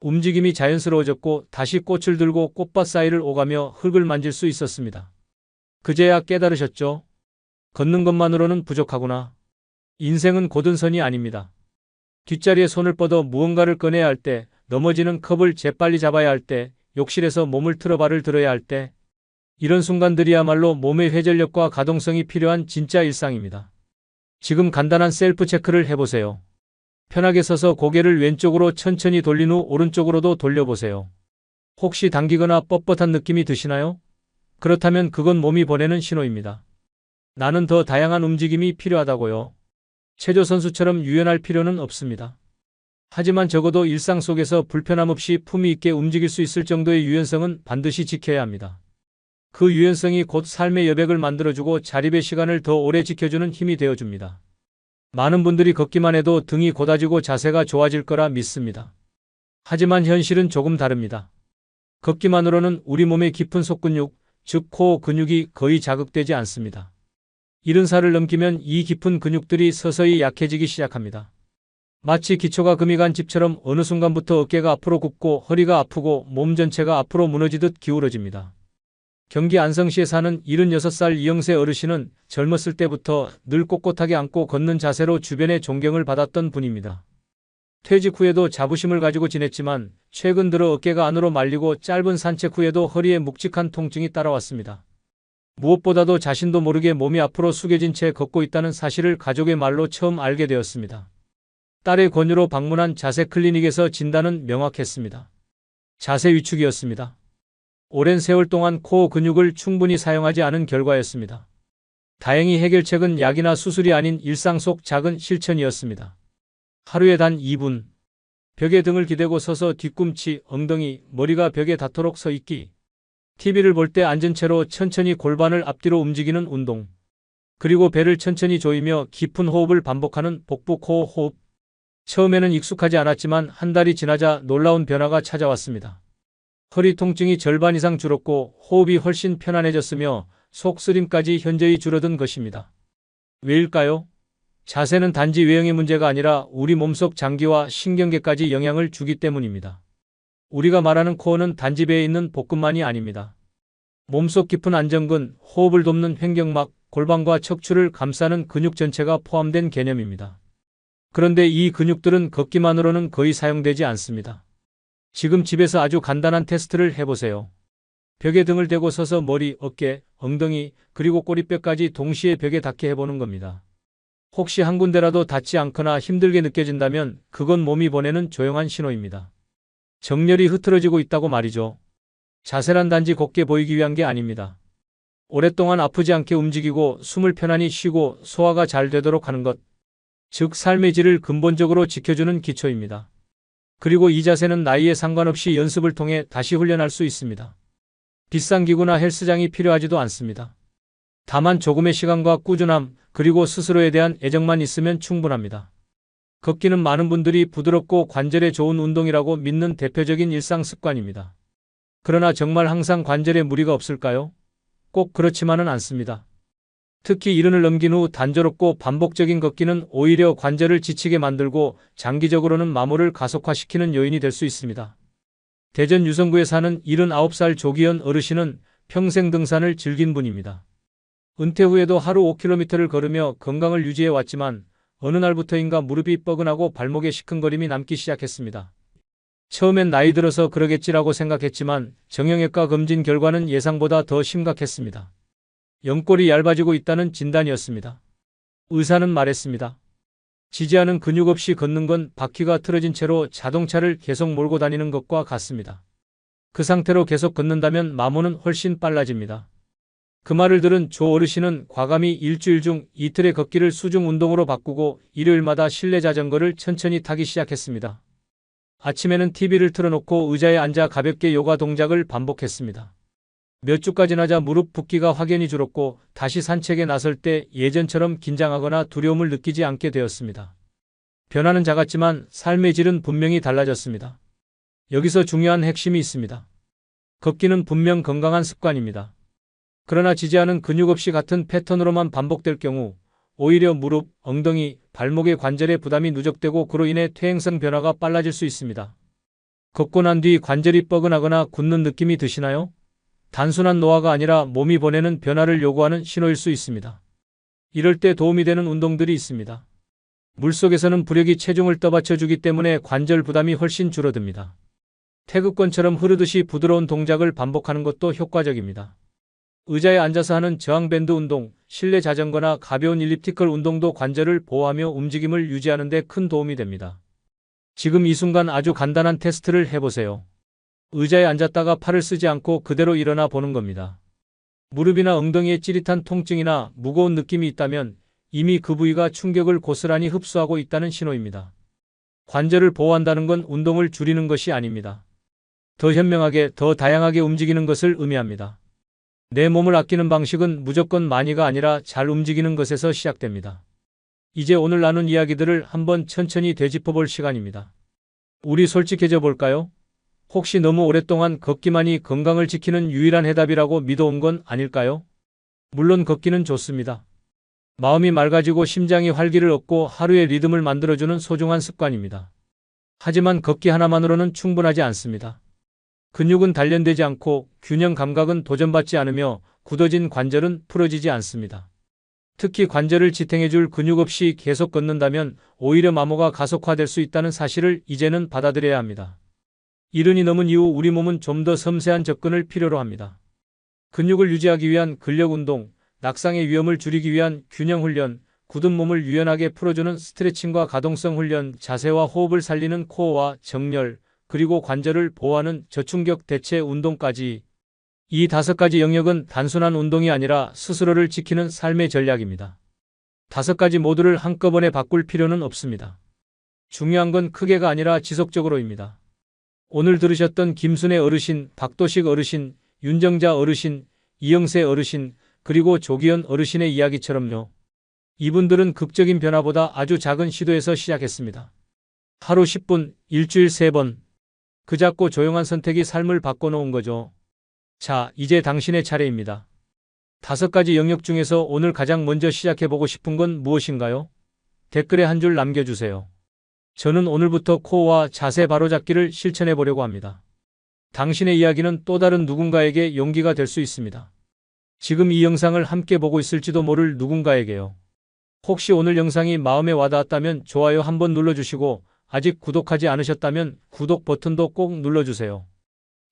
움직임이 자연스러워졌고 다시 꽃을 들고 꽃밭 사이를 오가며 흙을 만질 수 있었습니다. 그제야 깨달으셨죠? 걷는 것만으로는 부족하구나. 인생은 곧은 선이 아닙니다. 뒷자리에 손을 뻗어 무언가를 꺼내야 할 때, 넘어지는 컵을 재빨리 잡아야 할 때, 욕실에서 몸을 틀어 발을 들어야 할 때, 이런 순간들이야말로 몸의 회전력과 가동성이 필요한 진짜 일상입니다. 지금 간단한 셀프 체크를 해보세요. 편하게 서서 고개를 왼쪽으로 천천히 돌린 후 오른쪽으로도 돌려보세요. 혹시 당기거나 뻣뻣한 느낌이 드시나요? 그렇다면 그건 몸이 보내는 신호입니다. 나는 더 다양한 움직임이 필요하다고요. 체조 선수처럼 유연할 필요는 없습니다. 하지만 적어도 일상 속에서 불편함 없이 품위 있게 움직일 수 있을 정도의 유연성은 반드시 지켜야 합니다. 그 유연성이 곧 삶의 여백을 만들어주고 자립의 시간을 더 오래 지켜주는 힘이 되어줍니다. 많은 분들이 걷기만 해도 등이 곧아지고 자세가 좋아질 거라 믿습니다. 하지만 현실은 조금 다릅니다. 걷기만으로는 우리 몸의 깊은 속근육, 즉 코어 근육이 거의 자극되지 않습니다. 70살을 넘기면 이 깊은 근육들이 서서히 약해지기 시작합니다. 마치 기초가 금이 간 집처럼 어느 순간부터 어깨가 앞으로 굽고 허리가 아프고 몸 전체가 앞으로 무너지듯 기울어집니다. 경기 안성시에 사는 76살 이영세 어르신은 젊었을 때부터 늘 꼿꼿하게 앉고 걷는 자세로 주변의 존경을 받았던 분입니다. 퇴직 후에도 자부심을 가지고 지냈지만 최근 들어 어깨가 안으로 말리고 짧은 산책 후에도 허리에 묵직한 통증이 따라왔습니다. 무엇보다도 자신도 모르게 몸이 앞으로 숙여진 채 걷고 있다는 사실을 가족의 말로 처음 알게 되었습니다. 딸의 권유로 방문한 자세 클리닉에서 진단은 명확했습니다. 자세 위축이었습니다. 오랜 세월 동안 코어 근육을 충분히 사용하지 않은 결과였습니다. 다행히 해결책은 약이나 수술이 아닌 일상 속 작은 실천이었습니다. 하루에 단 2분. 벽에 등을 기대고 서서 뒤꿈치, 엉덩이, 머리가 벽에 닿도록 서 있기. TV를 볼 때 앉은 채로 천천히 골반을 앞뒤로 움직이는 운동. 그리고 배를 천천히 조이며 깊은 호흡을 반복하는 복부 코어 호흡. 처음에는 익숙하지 않았지만 한 달이 지나자 놀라운 변화가 찾아왔습니다. 허리 통증이 절반 이상 줄었고 호흡이 훨씬 편안해졌으며 속쓰림까지 현저히 줄어든 것입니다. 왜일까요? 자세는 단지 외형의 문제가 아니라 우리 몸속 장기와 신경계까지 영향을 주기 때문입니다. 우리가 말하는 코어는 단지 배에 있는 복근만이 아닙니다. 몸속 깊은 안정근, 호흡을 돕는 횡격막, 골반과 척추를 감싸는 근육 전체가 포함된 개념입니다. 그런데 이 근육들은 걷기만으로는 거의 사용되지 않습니다. 지금 집에서 아주 간단한 테스트를 해보세요. 벽에 등을 대고 서서 머리, 어깨, 엉덩이, 그리고 꼬리뼈까지 동시에 벽에 닿게 해보는 겁니다. 혹시 한 군데라도 닿지 않거나 힘들게 느껴진다면 그건 몸이 보내는 조용한 신호입니다. 정렬이 흐트러지고 있다고 말이죠. 자세란 단지 곧게 보이기 위한 게 아닙니다. 오랫동안 아프지 않게 움직이고 숨을 편안히 쉬고 소화가 잘 되도록 하는 것, 즉 삶의 질을 근본적으로 지켜주는 기초입니다. 그리고 이 자세는 나이에 상관없이 연습을 통해 다시 훈련할 수 있습니다. 비싼 기구나 헬스장이 필요하지도 않습니다. 다만 조금의 시간과 꾸준함, 그리고 스스로에 대한 애정만 있으면 충분합니다. 걷기는 많은 분들이 부드럽고 관절에 좋은 운동이라고 믿는 대표적인 일상 습관입니다. 그러나 정말 항상 관절에 무리가 없을까요? 꼭 그렇지만은 않습니다. 특히 이른을 넘긴 후 단조롭고 반복적인 걷기는 오히려 관절을 지치게 만들고 장기적으로는 마모를 가속화시키는 요인이 될 수 있습니다. 대전 유성구에 사는 79살 조기현 어르신은 평생 등산을 즐긴 분입니다. 은퇴 후에도 하루 5km를 걸으며 건강을 유지해 왔지만 어느 날부터인가 무릎이 뻐근하고 발목에 시큰거림이 남기 시작했습니다. 처음엔 나이 들어서 그러겠지라고 생각했지만 정형외과 검진 결과는 예상보다 더 심각했습니다. 연골이 얇아지고 있다는 진단이었습니다. 의사는 말했습니다. 지지하는 근육 없이 걷는 건 바퀴가 틀어진 채로 자동차를 계속 몰고 다니는 것과 같습니다. 그 상태로 계속 걷는다면 마모는 훨씬 빨라집니다. 그 말을 들은 조 어르신은 과감히 일주일 중 이틀의 걷기를 수중 운동으로 바꾸고 일요일마다 실내 자전거를 천천히 타기 시작했습니다. 아침에는 TV를 틀어놓고 의자에 앉아 가볍게 요가 동작을 반복했습니다. 몇 주가 지나자 무릎 붓기가 확연히 줄었고 다시 산책에 나설 때 예전처럼 긴장하거나 두려움을 느끼지 않게 되었습니다. 변화는 작았지만 삶의 질은 분명히 달라졌습니다. 여기서 중요한 핵심이 있습니다. 걷기는 분명 건강한 습관입니다. 그러나 지지하는 근육 없이 같은 패턴으로만 반복될 경우 오히려 무릎, 엉덩이, 발목의 관절에 부담이 누적되고 그로 인해 퇴행성 변화가 빨라질 수 있습니다. 걷고 난 뒤 관절이 뻐근하거나 굳는 느낌이 드시나요? 단순한 노화가 아니라 몸이 보내는 변화를 요구하는 신호일 수 있습니다. 이럴 때 도움이 되는 운동들이 있습니다. 물속에서는 부력이 체중을 떠받쳐주기 때문에 관절 부담이 훨씬 줄어듭니다. 태극권처럼 흐르듯이 부드러운 동작을 반복하는 것도 효과적입니다. 의자에 앉아서 하는 저항밴드 운동, 실내 자전거나 가벼운 일리프티컬 운동도 관절을 보호하며 움직임을 유지하는 데 큰 도움이 됩니다. 지금 이 순간 아주 간단한 테스트를 해보세요. 의자에 앉았다가 팔을 쓰지 않고 그대로 일어나 보는 겁니다. 무릎이나 엉덩이에 찌릿한 통증이나 무거운 느낌이 있다면 이미 그 부위가 충격을 고스란히 흡수하고 있다는 신호입니다. 관절을 보호한다는 건 운동을 줄이는 것이 아닙니다. 더 현명하게, 더 다양하게 움직이는 것을 의미합니다. 내 몸을 아끼는 방식은 무조건 많이가 아니라 잘 움직이는 것에서 시작됩니다. 이제 오늘 나눈 이야기들을 한번 천천히 되짚어 볼 시간입니다. 우리 솔직해져 볼까요? 혹시 너무 오랫동안 걷기만이 건강을 지키는 유일한 해답이라고 믿어온 건 아닐까요? 물론 걷기는 좋습니다. 마음이 맑아지고 심장이 활기를 얻고 하루의 리듬을 만들어주는 소중한 습관입니다. 하지만 걷기 하나만으로는 충분하지 않습니다. 근육은 단련되지 않고 균형 감각은 도전받지 않으며 굳어진 관절은 풀어지지 않습니다. 특히 관절을 지탱해줄 근육 없이 계속 걷는다면 오히려 마모가 가속화될 수 있다는 사실을 이제는 받아들여야 합니다. 이른이 넘은 이후 우리 몸은 좀 더 섬세한 접근을 필요로 합니다. 근육을 유지하기 위한 근력 운동, 낙상의 위험을 줄이기 위한 균형 훈련, 굳은 몸을 유연하게 풀어주는 스트레칭과 가동성 훈련, 자세와 호흡을 살리는 코어와 정렬, 그리고 관절을 보호하는 저충격 대체 운동까지 이 5가지 영역은 단순한 운동이 아니라 스스로를 지키는 삶의 전략입니다. 5가지 모두를 한꺼번에 바꿀 필요는 없습니다. 중요한 건 크게가 아니라 지속적으로입니다. 오늘 들으셨던 김순애 어르신, 박도식 어르신, 윤정자 어르신, 이영세 어르신, 그리고 조기현 어르신의 이야기처럼요. 이분들은 극적인 변화보다 아주 작은 시도에서 시작했습니다. 하루 10분, 일주일 3번. 그 작고 조용한 선택이 삶을 바꿔놓은 거죠. 자, 이제 당신의 차례입니다. 5가지 영역 중에서 오늘 가장 먼저 시작해보고 싶은 건 무엇인가요? 댓글에 한 줄 남겨주세요. 저는 오늘부터 코어와 자세 바로잡기를 실천해보려고 합니다. 당신의 이야기는 또 다른 누군가에게 용기가 될 수 있습니다. 지금 이 영상을 함께 보고 있을지도 모를 누군가에게요. 혹시 오늘 영상이 마음에 와닿았다면 좋아요 한번 눌러주시고 아직 구독하지 않으셨다면 구독 버튼도 꼭 눌러주세요.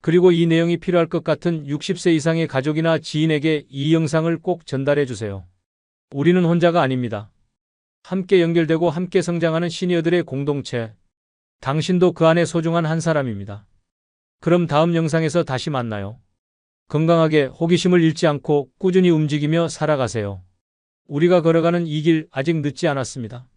그리고 이 내용이 필요할 것 같은 60세 이상의 가족이나 지인에게 이 영상을 꼭 전달해주세요. 우리는 혼자가 아닙니다. 함께 연결되고 함께 성장하는 시니어들의 공동체. 당신도 그 안에 소중한 한 사람입니다. 그럼 다음 영상에서 다시 만나요. 건강하게 호기심을 잃지 않고 꾸준히 움직이며 살아가세요. 우리가 걸어가는 이 길 아직 늦지 않았습니다.